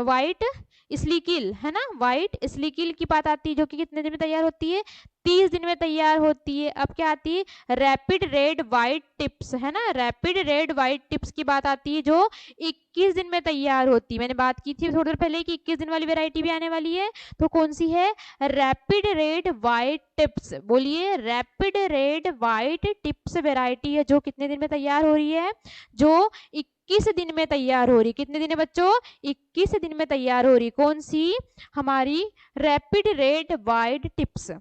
[SPEAKER 1] व्हाइट स्लीकिल, है ना, व्हाइट स्लीकिल की बात आती है, जो कि कितने दिन में तैयार होती है, 30 दिन में तैयार होती है। अब क्या आती है, रैपिड रेड व्हाइट टिप्स, है ना, रैपिड रेड व्हाइट टिप्स की बात आती है, जो 21 दिन में तैयार होती है। मैंने बात की थी थोड़ी देर पहले कि 21 दिन वाली वेराइटी भी आने वाली है, तो कौन सी है, रैपिड रेड व्हाइट टिप्स, बोलिए, rapid red white tips variety है, जो कितने दिन में तैयार हो रही है, जो 21 दिन में तैयार हो रही, कितने दिन है बच्चों, 21 दिन में तैयार हो रही, कौन सी, हमारी रैपिड रेड व्हाइट टिप्स,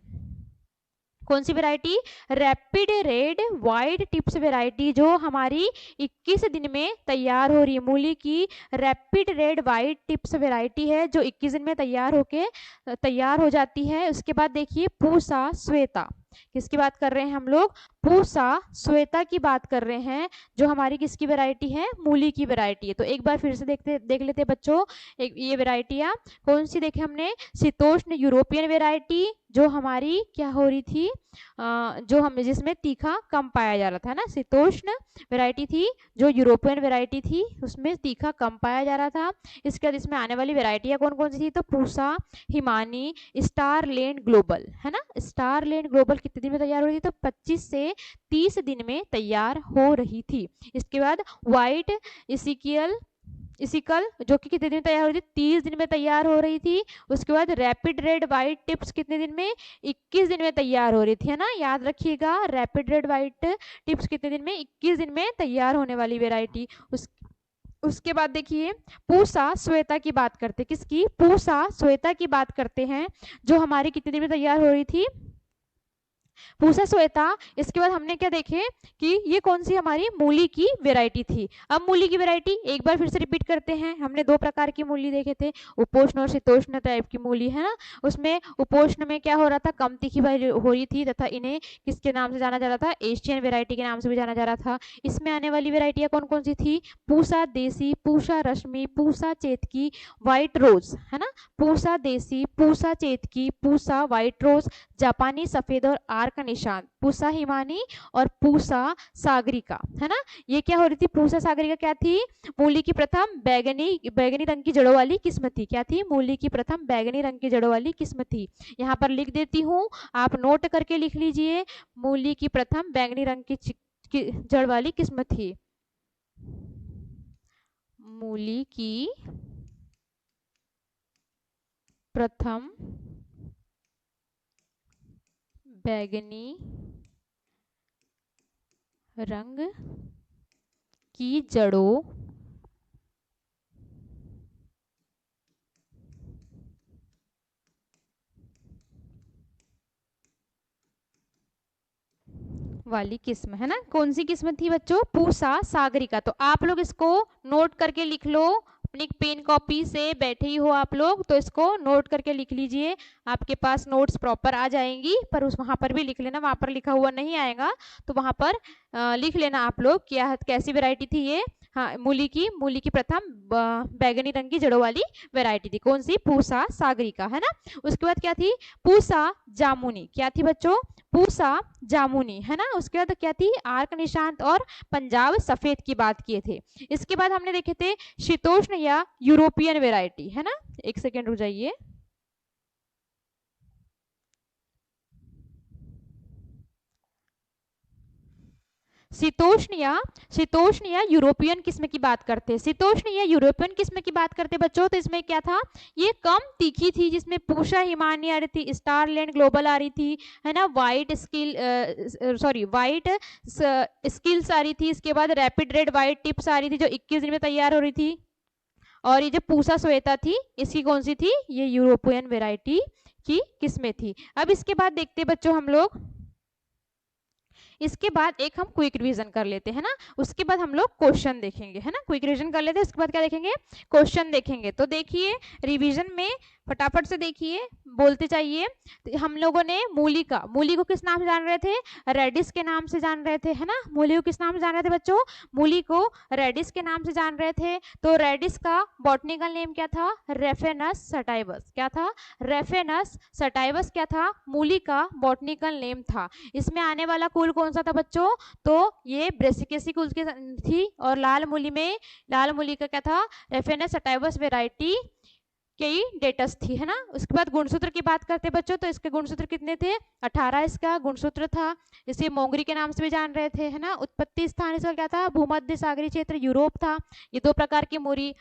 [SPEAKER 1] कौन सी variety, rapid red white tips variety, जो हमारी 21 दिन में तैयार हो रही है। मूली की rapid red white tips variety है, जो 21 दिन में तैयार होके तैयार हो जाती है। उसके बाद देखिए पूसा श्वेता, किसकी बात कर रहे हैं हम लोग, पूसा श्वेता की बात कर रहे हैं, जो हमारी किसकी वैरायटी है, मूली की वैरायटी है। तो एक बार फिर से देख लेते हैं बच्चों, एक ये वैरायटियां कौन सी देखे हमने, शीतोष्ण यूरोपियन वैरायटी, जो हमारी क्या हो रही थी, जो हम जिसमें तीखा कम पाया जा रहा था ना, शीतोष्ण वैरायटी थी, जो यूरोपियन वैरायटी थी उसमें तीखा कम पाया जा रहा था। इसके बाद इसमें आने वाली वैरायटियां कौन कौन सी थी, तो पूसा हिमानी, स्टारलैंड ग्लोबल, है ना, स्टारलैंड ग्लोबल कितने दिन में तैयार हो रही थी, तो 25 से 30 दिन में तैयार हो रही थी। इसके बाद व्हाइट इसिकल जो कि कितने दिन में तैयार हो रही थी, 30 दिन में तैयार हो रही थी। उसके बाद रैपिड रेड व्हाइट टिप्स कितने दिन में, 21 दिन में तैयार हो रही थी, है ना, याद रखिएगा, रैपिड रेड व्हाइट टिप्स कितने दिन में, 21 दिन में तैयार होने वाली वेराइटी। उसके बाद देखिए पूसा श्वेता की बात करते, किसकी, पूसा श्वेता की बात करते हैं, जो हमारी कितने दिन में तैयार हो रही थी, पूसा श्वेता। इसके बाद हमने क्या देखे कि ये कौन सी हमारी मूली की वैरायटी थी। अब मूली की वैरायटी एक बार फिर से रिपीट करते हैं, हमने दो प्रकार की मूली देखे थे, उपोष्ण और शीतोष्ण टाइप की मूली, है ना। उसमें उपोष्ण में क्या हो रहा था, कम तीखी हो रही थी, तथा इन्हें किसके नाम से जाना जा रहा था, एशियन वेरायटी के नाम से भी जाना जा रहा था। इसमें आने वाली वेरायटियां कौन कौन सी थी, पूसा देसी, पूसा रश्मि, पूसा चेतकी, व्हाइट रोज, है ना, पूसा देसी, पूसा चेतकी, पूसा व्हाइट रोज, जापानी सफेद और आर का निशान, पूसा हिमानी और पूसा सागरिका, है ना। ये क्या हो रही थी, पूसा सागरिका क्या थी, मूली की प्रथम बैगनी रंग की जड़ों वाली किस्म थी, क्या थी, मूली की प्रथम बैगनी रंग की जड़ों वाली किस्म थी। यहाँ पर लिख देती हूँ, आप नोट करके लिख लीजिए, मूली की प्रथम बैगनी रंग की जड़ वाली किस्म थी, मूली की प्रथम बैगनी रंग की जड़ों वाली किस्म, है ना। कौन सी किस्म थी बच्चों, पूसा सागरिका। तो आप लोग इसको नोट करके लिख लो, अपनी पेन कॉपी से बैठे ही हो आप लोग, तो इसको नोट करके लिख लीजिए, आपके पास नोट्स प्रॉपर आ जाएंगी। पर उस वहाँ पर भी लिख लेना, वहाँ पर लिखा हुआ नहीं आएगा, तो वहाँ पर लिख लेना आप लोग क्या कैसी वैरायटी थी ये, हाँ, मूली की प्रथम बैगनी रंग की जड़ों वाली वैरायटी थी, कौन सी, पूसा सागरिका, है ना। उसके बाद क्या थी, पूसा जामुनी, क्या थी बच्चों, पूसा जामुनी, है ना। उसके बाद क्या थी, आर्क निशांत और पंजाब सफेद की बात किए थे। इसके बाद हमने देखे थे शीतोष्ण या यूरोपियन वेराइटी, है ना। एक सेकेंड रुक जाइए। शीतोष्ण या यूरोपियन किस्म की बात करते हैं। शीतोष्ण या यूरोपियन किस्म की बात करते बच्चों, तो इसमें क्या था, ये कम तीखी थी, जिसमें पूषा हिमानी आ रही थी, स्टारलैंड ग्लोबल आ रही थी, है ना। वाइट स्किल्स आ रही थी। इसके बाद रैपिड रेड वाइट टिप्स आ रही थी जो 21 दिन में तैयार हो रही थी। और ये जो पूसा श्वेता थी, इसकी कौन सी थी, ये यूरोपियन वेराइटी की किस्में थी। अब इसके बाद देखते बच्चों हम लोग, इसके बाद एक हम क्विक रिवीजन कर लेते हैं ना, उसके बाद हम लोग क्वेश्चन देखेंगे, है ना। क्विक रिवीजन कर लेते हैं, उसके बाद क्या देखेंगे, क्वेश्चन देखेंगे। तो देखिए रिवीजन में फटाफट से देखिए, बोलते चाहिए। तो हम लोगों ने मूली को किस नाम से जान रहे थे, रेडिस के नाम से जान रहे थे, है ना। मूली को किस नाम से जान रहे थे बच्चों, मूली को रेडिस के नाम से जान रहे थे। तो रेडिस का बॉटनिकल नेम क्या था, रेफेनस सटाइवस। क्या था, रेफेनस सटाइवस क्या था, मूली का बॉटनिकल नेम था। इसमें आने वाला कुल कौन सा था बच्चों, तो ये ब्रेसिकेसी कुल की थी। और लाल मूली का क्या था, रेफेनस सटाइवस वेराइटी की डेटस थी, है ना। उसके बाद गुणसूत्र की बात करते बच्चों, तो इसके गुणसूत्र कितने थे, 18 इसका गुणसूत्र था। इसे मोंगरी के नाम से भी जान रहे थे, है ना। उत्पत्ति स्थान इसका क्या था, भूमध्य सागरीय क्षेत्र यूरोप था। ये दो प्रकार की मूली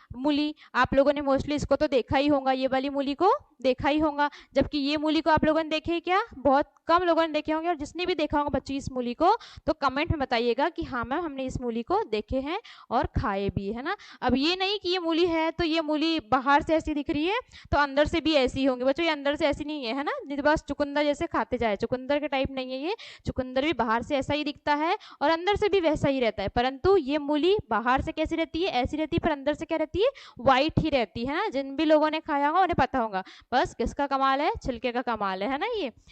[SPEAKER 1] आप लोगों ने मोस्टली इसको तो देखा ही होगा, ये वाली मूली को देखा ही होगा। जबकि ये मूली को आप लोगों ने देखे क्या, बहुत कम लोगों ने देखे होंगे। और जिसने भी देखा होगा बच्चों इस मूली को, तो कमेंट में बताइएगा कि हाँ मैम हमने इस मूली को देखे हैं और खाए भी, है ना। अब ये नहीं कि ये मूली है तो ये मूली बाहर से ऐसी दिख रही है तो अंदर से भी ऐसी होंगे बच्चों, ये अंदर से ऐसी नहीं है, है ना। नहीं तो बस चुकंदर जैसे खाते जाए, चुकंदर के टाइप नहीं है ये। चुकंदर भी बाहर से ऐसा ही दिखता है और अंदर से भी वैसा ही रहता है, परंतु ये मूली बाहर से कैसी रहती है, ऐसी रहती है, पर अंदर से क्या रहती है, व्हाइट ही रहती है ना। जिन भी लोगों ने खाया होगा उन्हें पता होगा। बस किसका कमाल है, छिलके का कमाल है ना।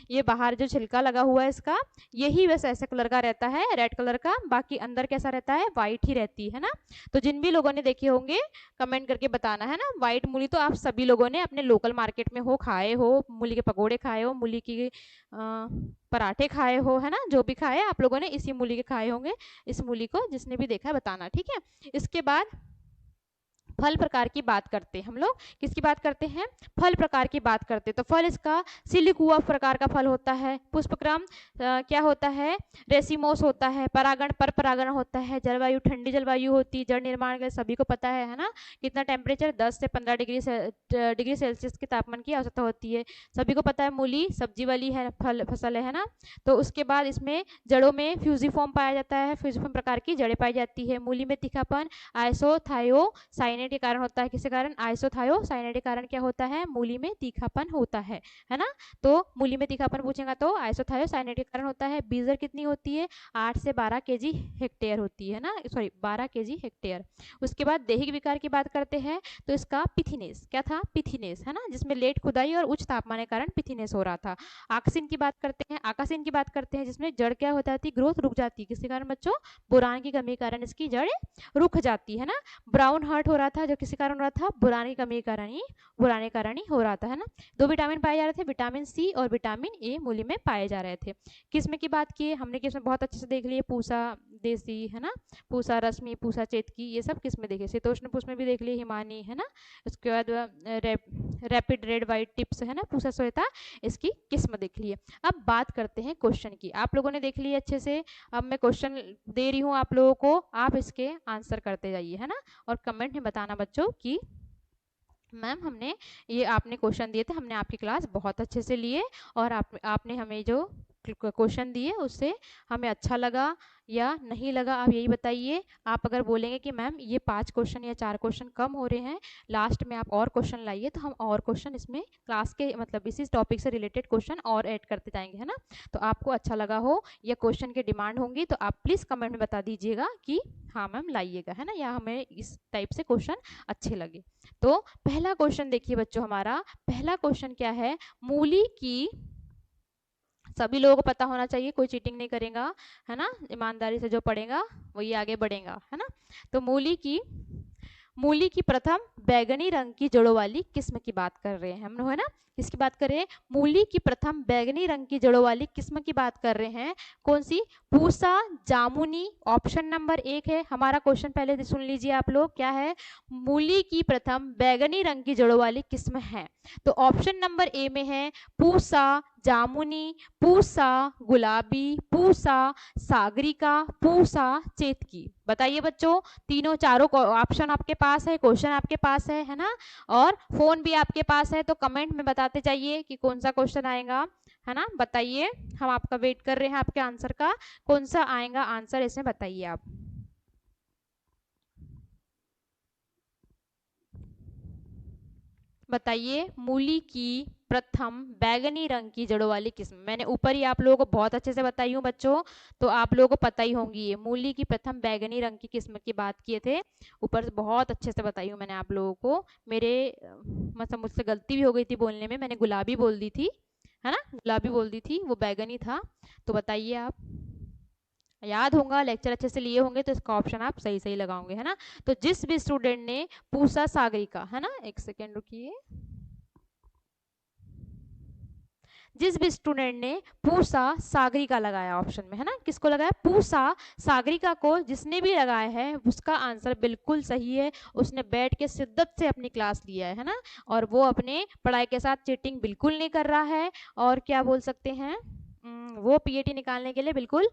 [SPEAKER 1] ये बाहर जो छिलका लगा हुआ है इसका, यही बस ऐसे कलर का रहता है, रेड कलर का। बाकी अंदर कैसा रहता है, व्हाइट ही रहती है ना। तो जिन भी लोगों ने देखे होंगे कमेंट करके बताना, है ना। व्हाइट मूली तो आप सभी लोगों ने अपने लोकल मार्केट में हो खाए हो, मूली के पकोड़े खाए हो, मूली की पराठे खाए हो, है ना। जो भी खाए आप लोगों ने इसी मूली के खाए होंगे। इस मूली को जिसने भी देखा है बताना, ठीक है। इसके बाद फल प्रकार की बात करते हैं हम लोग, किसकी बात करते हैं, फल प्रकार की बात करते हैं। तो फल इसका सिलिकुआ प्रकार का फल होता है। पुष्पक्रम क्या होता है, रेसिमोस होता है। परागण पर परागण होता है। जलवायु ठंडी जलवायु होती है। जड़ निर्माण के सभी को पता है ना। कितना टेम्परेचर 10 से 15 डिग्री सेल्सियस के तापमान की आवश्यकता होती है, सभी को पता है। मूली सब्जी वाली है, फसल है ना। तो उसके बाद इसमें जड़ों में फ्यूजिफॉर्म पाया जाता है, फ्यूजिफॉर्म प्रकार की जड़ें पाई जाती है। मूली में तीखापन आइसोथायोसाइनेट के कारण होता है। किसके कारण, आइसोथायोसाइनेट के कारण क्या होता है, मूली में तीखापन होता है ना। तो मूली में तीखापन पूछेगा तो आइसोथायोसाइनेट के कारण होता है। बीजर कितनी होती है, 8 से 12 केजी हेक्टेयर होती है ना, सॉरी 12 केजी हेक्टेयर। उसके बाद दैहिक विकार की बात करते हैं, तो इसका पिथिनेस क्या था, पिथिनेस, है ना, जिसमें लेट खुदाई और उच्च तापमान के कारण पिथिनेस हो रहा था। आकासीन की बात करते हैं, जिसमें जड़ क्या हो जाती, ग्रोथ रुक जाती है। किसके कारण बच्चों, बोरान की कमी के कारण इसकी जड़ रुक जाती है ना। ब्राउन हर्ट हो रहा था जो किसी कारण हो रहा था, बोरान की कमी के कारण ही हो रहा था, है ना। दो विटामिन पाए जा रहे थे, विटामिन सी और विटामिन ए मूली में पाए जा रहे थे। किस्म की बात की हमने, किस्म बहुत अच्छे से देख लिए, पूसा देसी, है ना, पूसा रश्मि, पूसा चेतकी, ये सब किस्में देखे। शीतोष्ण पुष्प में भी देख लिए, हिमानी, है ना। उसके बाद रैपिड रेड वाइट टिप्स, है ना, पूसा श्वेता, इसकी किस्म देख लिए। अब बात करते हैं क्वेश्चन की। आप लोगों ने देख लिए अच्छे से। अब मैं क्वेश्चन दे रही हूँ आप लोगों को, आप इसके आंसर करते जाइए, है ना। और कमेंट में बताना बच्चों कि मैम हमने ये आपने क्वेश्चन दिए थे, हमने आपकी क्लास बहुत अच्छे से लिए और आपने हमें जो क्वेश्चन दिए उससे हमें अच्छा लगा या नहीं लगा, आप यही बताइए। आप अगर बोलेंगे कि मैम ये 5 क्वेश्चन या 4 क्वेश्चन कम हो रहे हैं, लास्ट में आप और क्वेश्चन लाइए, तो हम और क्वेश्चन इसमें क्लास के मतलब इसी टॉपिक से रिलेटेड क्वेश्चन और ऐड करते जाएंगे, है ना। तो आपको अच्छा लगा हो या क्वेश्चन की डिमांड होंगी तो आप प्लीज़ कमेंट में बता दीजिएगा कि हाँ मैम लाइएगा, है ना, या हमें इस टाइप से क्वेश्चन अच्छे लगे। तो पहला क्वेश्चन देखिए बच्चों, हमारा पहला क्वेश्चन क्या है, मूली की, सभी लोगों को पता होना चाहिए, कोई चीटिंग नहीं करेगा, है ना, ईमानदारी से जो पढ़ेगा वही आगे बढ़ेगा, है ना। तो मूली की मूली की प्रथम बैगनी रंग की जड़ों वाली किस्म की बात कर रहे हैं हम लोग, है ना। किसकी बात कर रहे हैं? मूली की प्रथम बैगनी रंग की जड़ों वाली किस्म की बात कर रहे हैं। कौन सी? पूसा जामुनी, ऑप्शन नंबर 1 है हमारा क्वेश्चन। पहले सुन लीजिए आप लोग, क्या है? मूली की प्रथम बैगनी रंग की जड़ों वाली किस्म है। तो ऑप्शन नंबर ए में है पूसा जामुनी, पूसा गुलाबी, पूसा सागरिका, पूसा चेतकी। बताइए बच्चों, तीनों चारों ऑप्शन आपके पास है, क्वेश्चन आपके पास है ना, और फोन भी आपके पास है। तो कमेंट में बताते जाइए कि कौन सा क्वेश्चन आएगा, है ना। बताइए, हम आपका वेट कर रहे हैं आपके आंसर का। कौन सा आएगा आंसर, इसमें बताइए आप। बताइए, मूली की प्रथम बैगनी रंग की जड़ों वाली किस्म। मैंने ऊपर ही आप लोगों को बहुत अच्छे से बताई हूँ बच्चों, तो आप लोगों को पता ही होंगी। ये मूली की प्रथम बैगनी रंग की किस्म की बात किए थे, ऊपर से बहुत अच्छे से बताई हूँ मैंने आप लोगों को। मेरे मतलब मुझसे गलती भी हो गई थी बोलने में, मैंने गुलाबी बोल दी थी, है ना, गुलाबी बोल दी थी, वो बैगनी था। तो बताइए आप, याद होगा, लेक्चर अच्छे से लिए होंगे तो इसका ऑप्शन आप सही सही लगाओगे, है ना। तो जिस भी स्टूडेंट ने पूसा सागरिका, है ना, एक सेकेंड रुकिए, जिस भी स्टूडेंट ने पूसा सागरिका लगाया ऑप्शन में, है ना, किसको लगाया? पूसा सागरिका को जिसने भी लगाया है उसका आंसर बिल्कुल सही है। उसने बैठ के शिद्दत से अपनी क्लास लिया है ना, और वो अपने पढ़ाई के साथ चीटिंग बिल्कुल नहीं कर रहा है। और क्या बोल सकते हैं, वो पीएटी निकालने के लिए बिल्कुल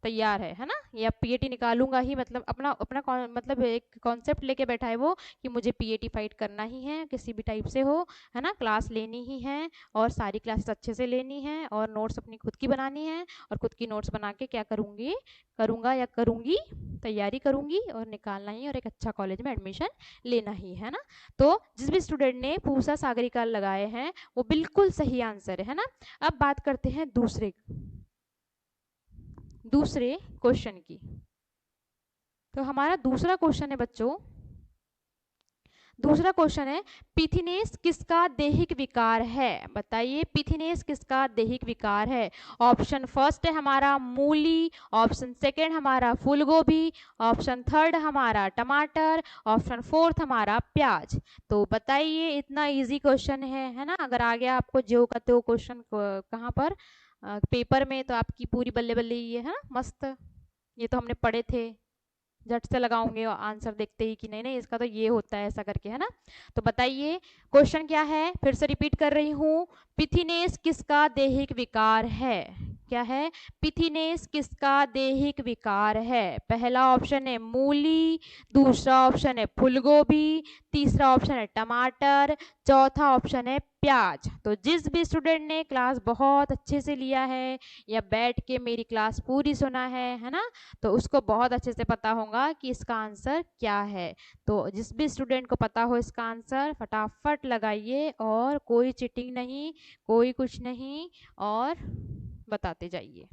[SPEAKER 1] तैयार है ना। या पीएटी निकालूंगा ही, मतलब अपना अपना मतलब एक कॉन्सेप्ट लेके बैठा है वो, कि मुझे पीएटी फाइट करना ही है, किसी भी टाइप से हो, है ना, क्लास लेनी ही है, और सारी क्लासेस अच्छे से लेनी है, और नोट्स अपनी खुद की बनानी है, और खुद की नोट्स बना के क्या करूँगी, करूँगा या करूँगी, तैयारी करूँगी, और निकालना ही, और एक अच्छा कॉलेज में एडमिशन लेना ही, है ना। तो जिस भी स्टूडेंट ने पूसा सागरिका लगाए हैं वो बिल्कुल सही आंसर है ना। अब बात करते हैं दूसरे दूसरे क्वेश्चन की। तो हमारा दूसरा क्वेश्चन है बच्चों, दूसरा क्वेश्चन है, पिथिनेस किसका दैहिक विकार है? बताइए, पिथिनेस किसका दैहिक विकार है? ऑप्शन फर्स्ट है हमारा मूली, ऑप्शन सेकंड हमारा फूलगोभी, ऑप्शन थर्ड हमारा टमाटर, ऑप्शन फोर्थ हमारा प्याज। तो बताइए, इतना इजी क्वेश्चन है ना। अगर आ गया आपको जो का तो क्वेश्चन कहाँ पर पेपर में, तो आपकी पूरी बल्ले बल्ले ये है ना, मस्त। ये तो हमने पढ़े थे, झट से लगाओगे आंसर देखते ही कि नहीं नहीं इसका तो ये होता है ऐसा करके, है ना। तो बताइए क्वेश्चन क्या है, फिर से रिपीट कर रही हूँ। पिथिनेस किसका दैहिक विकार है? क्या है? पिथिनेस किसका दैहिक विकार है? पहला ऑप्शन है मूली, दूसरा ऑप्शन है फूलगोभी, तीसरा ऑप्शन है टमाटर, चौथा ऑप्शन है प्याज। तो जिस भी स्टूडेंट ने क्लास बहुत अच्छे से लिया है, या बैठ के मेरी क्लास पूरी सुना है ना, तो उसको बहुत अच्छे से पता होगा कि इसका आंसर क्या है। तो जिस भी स्टूडेंट को पता हो इसका आंसर, फटाफट लगाइए, और कोई चीटिंग नहीं, कोई कुछ नहीं, और बताते जाइए।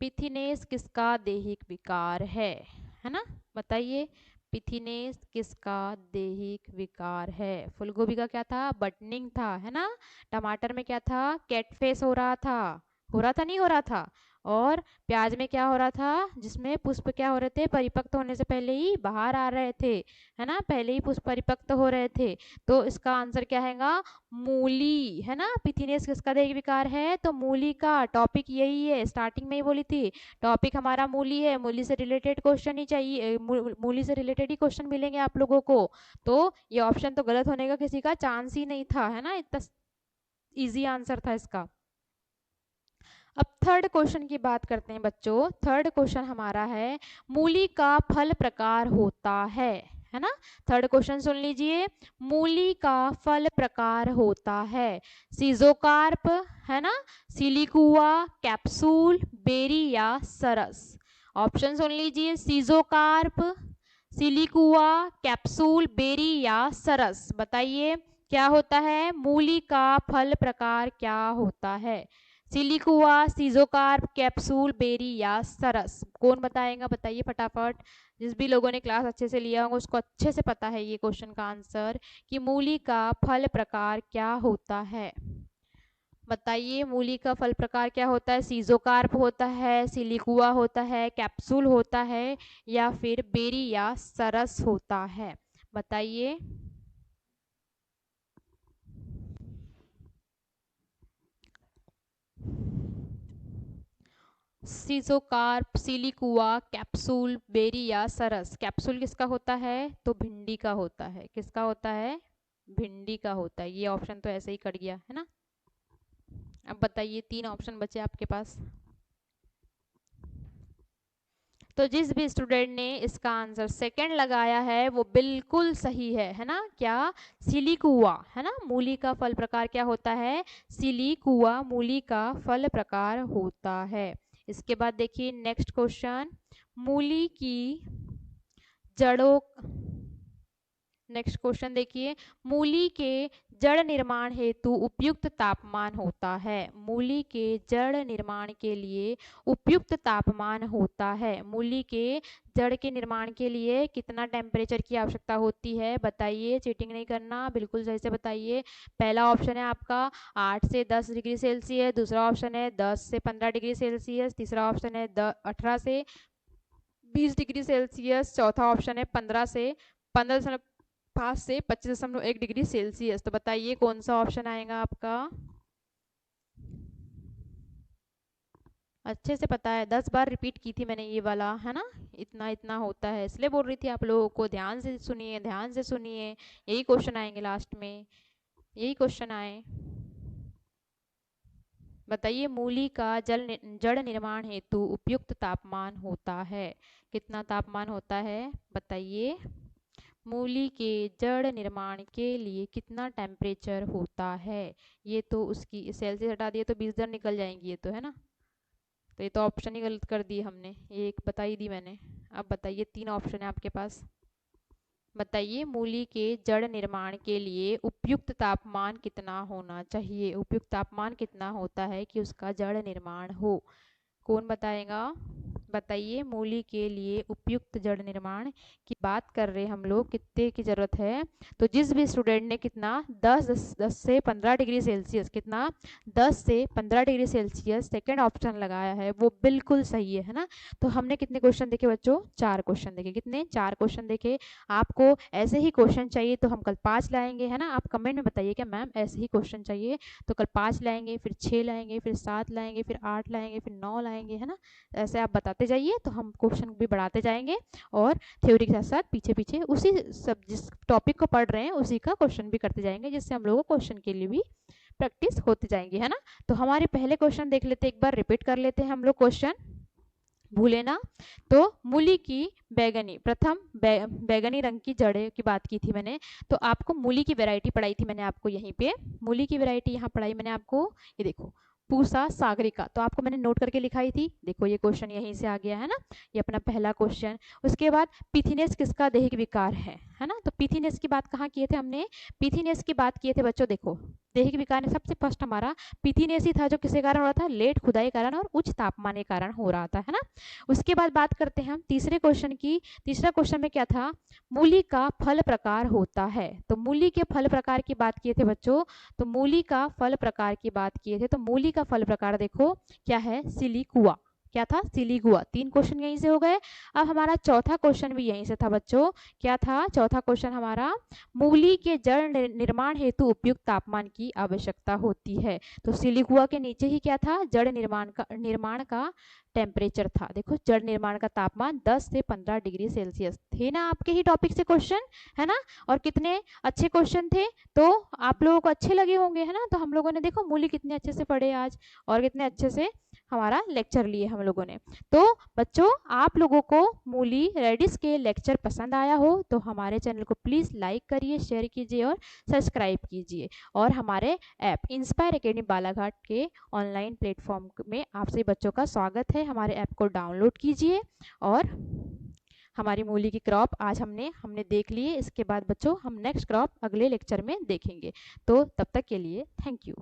[SPEAKER 1] पिथिनेस किसका दैहिक विकार है ना, बताइए। पिथिनेस किसका दैहिक विकार है? फूलगोभी का क्या था? बटनिंग था, है ना। टमाटर में क्या था? कैटफेस हो रहा था, हो रहा था नहीं हो रहा था। और प्याज में क्या हो रहा था? जिसमें पुष्प क्या हो रहे थे? परिपक्व होने से पहले ही बाहर आ रहे थे, है ना, पहले ही पुष्प परिपक्व हो रहे थे। तो इसका आंसर क्या हैगा? मूली, है ना। पिथिनेस किसका दैहिक विकार है? तो मूली का। टॉपिक यही है, स्टार्टिंग में ही बोली थी, टॉपिक हमारा मूली है। मूली से रिलेटेड क्वेश्चन ही चाहिए, मूली से रिलेटेड ही क्वेश्चन मिलेंगे आप लोगों को। तो ये ऑप्शन तो गलत होने का किसी का चांस ही नहीं था, है ना, इतना इजी आंसर था इसका। अब थर्ड क्वेश्चन की बात करते हैं बच्चों। थर्ड क्वेश्चन हमारा है, मूली का फल प्रकार होता है ना। थर्ड क्वेश्चन सुन लीजिए, मूली का फल प्रकार होता है सीजोकार्प, है ना, सिलिकुआ, कैप्सूल, बेरी या सरस। ऑप्शन सुन लीजिए, सीजोकार्प, सिलिकुआ, कैप्सूल, बेरी या सरस। बताइए क्या होता है? मूली का फल प्रकार क्या होता है? सिलिकुआ, सीजोकार्प, कैप्सूल, बेरी या सरस। कौन बताएगा? बताइए फटाफट। जिस भी लोगों ने क्लास अच्छे से लिया होगा उसको अच्छे से पता है ये क्वेश्चन का आंसर, कि मूली का फल प्रकार क्या होता है। बताइए मूली का फल प्रकार क्या होता है? सीजोकार्प होता है, सिलिकुआ होता है, कैप्सूल होता है, या फिर बेरी या सरस होता है? बताइए। सीजोकार्प, सिलिकुआ, कैप्सूल, बेरी या सरस? कैप्सूल किसका होता है? तो भिंडी का होता है। किसका होता है? भिंडी का होता है। ये ऑप्शन तो ऐसे ही कट गया है ना। अब बताइए, 3 ऑप्शन बचे आपके पास। तो जिस भी स्टूडेंट ने इसका आंसर सेकंड लगाया है वो बिल्कुल सही है ना? क्या? सिलिकुआ, है ना? मूली का फल प्रकार क्या होता है? सिलिकुआ मूली का फल प्रकार होता है। इसके बाद देखिए नेक्स्ट क्वेश्चन, मूली की जड़ों, नेक्स्ट क्वेश्चन देखिए, मूली के जड़ निर्माण हेतु उपयुक्त तापमान होता है। मूली के जड़ निर्माण के लिए उपयुक्त तापमान होता है। मूली के जड़ के निर्माण के लिए कितना टेम्परेचर की आवश्यकता होती है? बताइए, चीटिंग नहीं करना, बिल्कुल सही से बताइए। पहला ऑप्शन है आपका 8 से 10 डिग्री सेल्सियस, दूसरा ऑप्शन है 10 से 15 डिग्री सेल्सियस, तीसरा ऑप्शन है 18 से 20 डिग्री सेल्सियस, चौथा ऑप्शन है 15 से 5 से 25.1 डिग्री सेल्सियस। तो बताइए कौन सा ऑप्शन आएगा आपका? अच्छे से पता है, 10 बार रिपीट की थी मैंने ये वाला, है ना? इतना इतना होता है, इसलिए बोल रही थी आप लोगों को ध्यान से सुनिए, ध्यान से सुनिए। यही क्वेश्चन आएंगे लास्ट में, यही क्वेश्चन आए। बताइए, मूली का जड़ निर्माण हेतु उपयुक्त तापमान होता है। कितना तापमान होता है? बताइए। मूली के जड़ निर्माण के लिए कितना टेम्परेचर होता है? ये तो उसकी सेल्सियस हटा दिए तो 20 जड़ निकल जाएंगी, ये तो है ना। तो ये तो ऑप्शन ही गलत कर दिए हमने, ये एक बता ही दी मैंने। अब बताइए, 3 ऑप्शन है आपके पास। बताइए, मूली के जड़ निर्माण के लिए उपयुक्त तापमान कितना होना चाहिए? उपयुक्त तापमान कितना होता है कि उसका जड़ निर्माण हो? कौन बताएगा? बताइए, मूली के लिए उपयुक्त जड़ निर्माण की बात कर रहे हैं हम लोग, कितने की जरूरत है? तो जिस भी स्टूडेंट ने कितना 10 से 15 डिग्री सेल्सियस, कितना 10 से 15 डिग्री सेल्सियस सेकंड ऑप्शन लगाया है वो बिल्कुल सही है ना? तो हमने कितने क्वेश्चन देखे बच्चों? 4 क्वेश्चन देखे। कितने? 4 क्वेश्चन देखे। आपको ऐसे ही क्वेश्चन चाहिए तो हम कल 5 लाएंगे, है ना? आप कमेंट में बताइए क्या मैम ऐसे ही क्वेश्चन चाहिए, तो कल 5 लाएंगे, फिर 6 लाएंगे, फिर 7 लाएंगे, फिर 8 लाएंगे, फिर 9 लाएंगे, है ना? ऐसे आप बताते जाइए तो हम क्वेश्चन भी बढ़ाते जाएंगे, और थ्योरी के साथ साथ पीछे पीछे उसी सब जिस टॉपिक को पढ़ रहे हैं उसी का क्वेश्चन भी करते जाएंगे, जिससे हम लोगों को क्वेश्चन के लिए भी प्रैक्टिस होते जाएंगे, है ना? तो हमारे पहले क्वेश्चन देख लेते, एक बार रिपीट कर लेते हैं हम लोग क्वेश्चन, भूले ना। तो मूली की बैगनी, प्रथम बैगनी रंग की जड़ें की बात की थी मैंने, तो आपको मूली की वैरायटी पढ़ाई थी मैंने आपको यहीं पे, मूली की वैरायटी यहाँ पढ़ाई मैंने आपको, ये देखो पूसा सागरिका, तो आपको मैंने नोट करके लिखाई थी, देखो ये क्वेश्चन यहीं से आ गया है ना, ये अपना पहला क्वेश्चन। उसके बाद पिथीनेस किसका दैहिक विकार है ना? तो पिथीनेस की बात कहाँ किए थे हमने? पिथीनेस की बात किए थे बच्चों, देखो दैहिक विकार में सबसे फर्स्ट हमारा पिथीनेस ही था, जो किसके कारण हो रहा था? लेट खुदाई के कारण और उच्च तापमान के कारण हो रहा था, है ना? उसके बाद बात करते हैं हम तीसरे क्वेश्चन की। तीसरा क्वेश्चन में क्या था? मूली का फल प्रकार होता है, तो मूली के फल प्रकार की बात किए थे बच्चों, तो मूली का फल प्रकार की बात किए थे, तो मूली का फल प्रकार देखो क्या है? सिलिकुआ। क्या था? सिलिकुआ। 3 क्वेश्चन यहीं से हो गए। अब हमारा चौथा क्वेश्चन भी यहीं से था बच्चों, क्या था चौथा क्वेश्चन हमारा? मूली के जड़ निर्माण हेतु उपयुक्त तापमान की आवश्यकता होती है, तो सिलिकुआ के नीचे ही क्या था? जड़ निर्माण का टेम्परेचर था। देखो जड़ निर्माण का तापमान 10 से 15 डिग्री सेल्सियस थे ना, आपके ही टॉपिक से क्वेश्चन, है ना? और कितने अच्छे क्वेश्चन थे, तो आप लोगों को अच्छे लगे होंगे, है ना? तो हम लोगों ने देखो मूली कितने अच्छे से पढ़े आज, और कितने अच्छे से हमारा लेक्चर लिए हम लोगों ने। तो बच्चों, आप लोगों को मूली रेडिस के लेक्चर पसंद आया हो तो हमारे चैनल को प्लीज़ लाइक करिए, शेयर कीजिए और सब्सक्राइब कीजिए, और हमारे ऐप इंस्पायर एकेडमी बालाघाट के ऑनलाइन प्लेटफॉर्म में आप सभी बच्चों का स्वागत है। हमारे ऐप को डाउनलोड कीजिए, और हमारी मूली की क्रॉप आज हमने देख लिए। इसके बाद बच्चों हम नेक्स्ट क्रॉप अगले लेक्चर में देखेंगे, तो तब तक के लिए थैंक यू।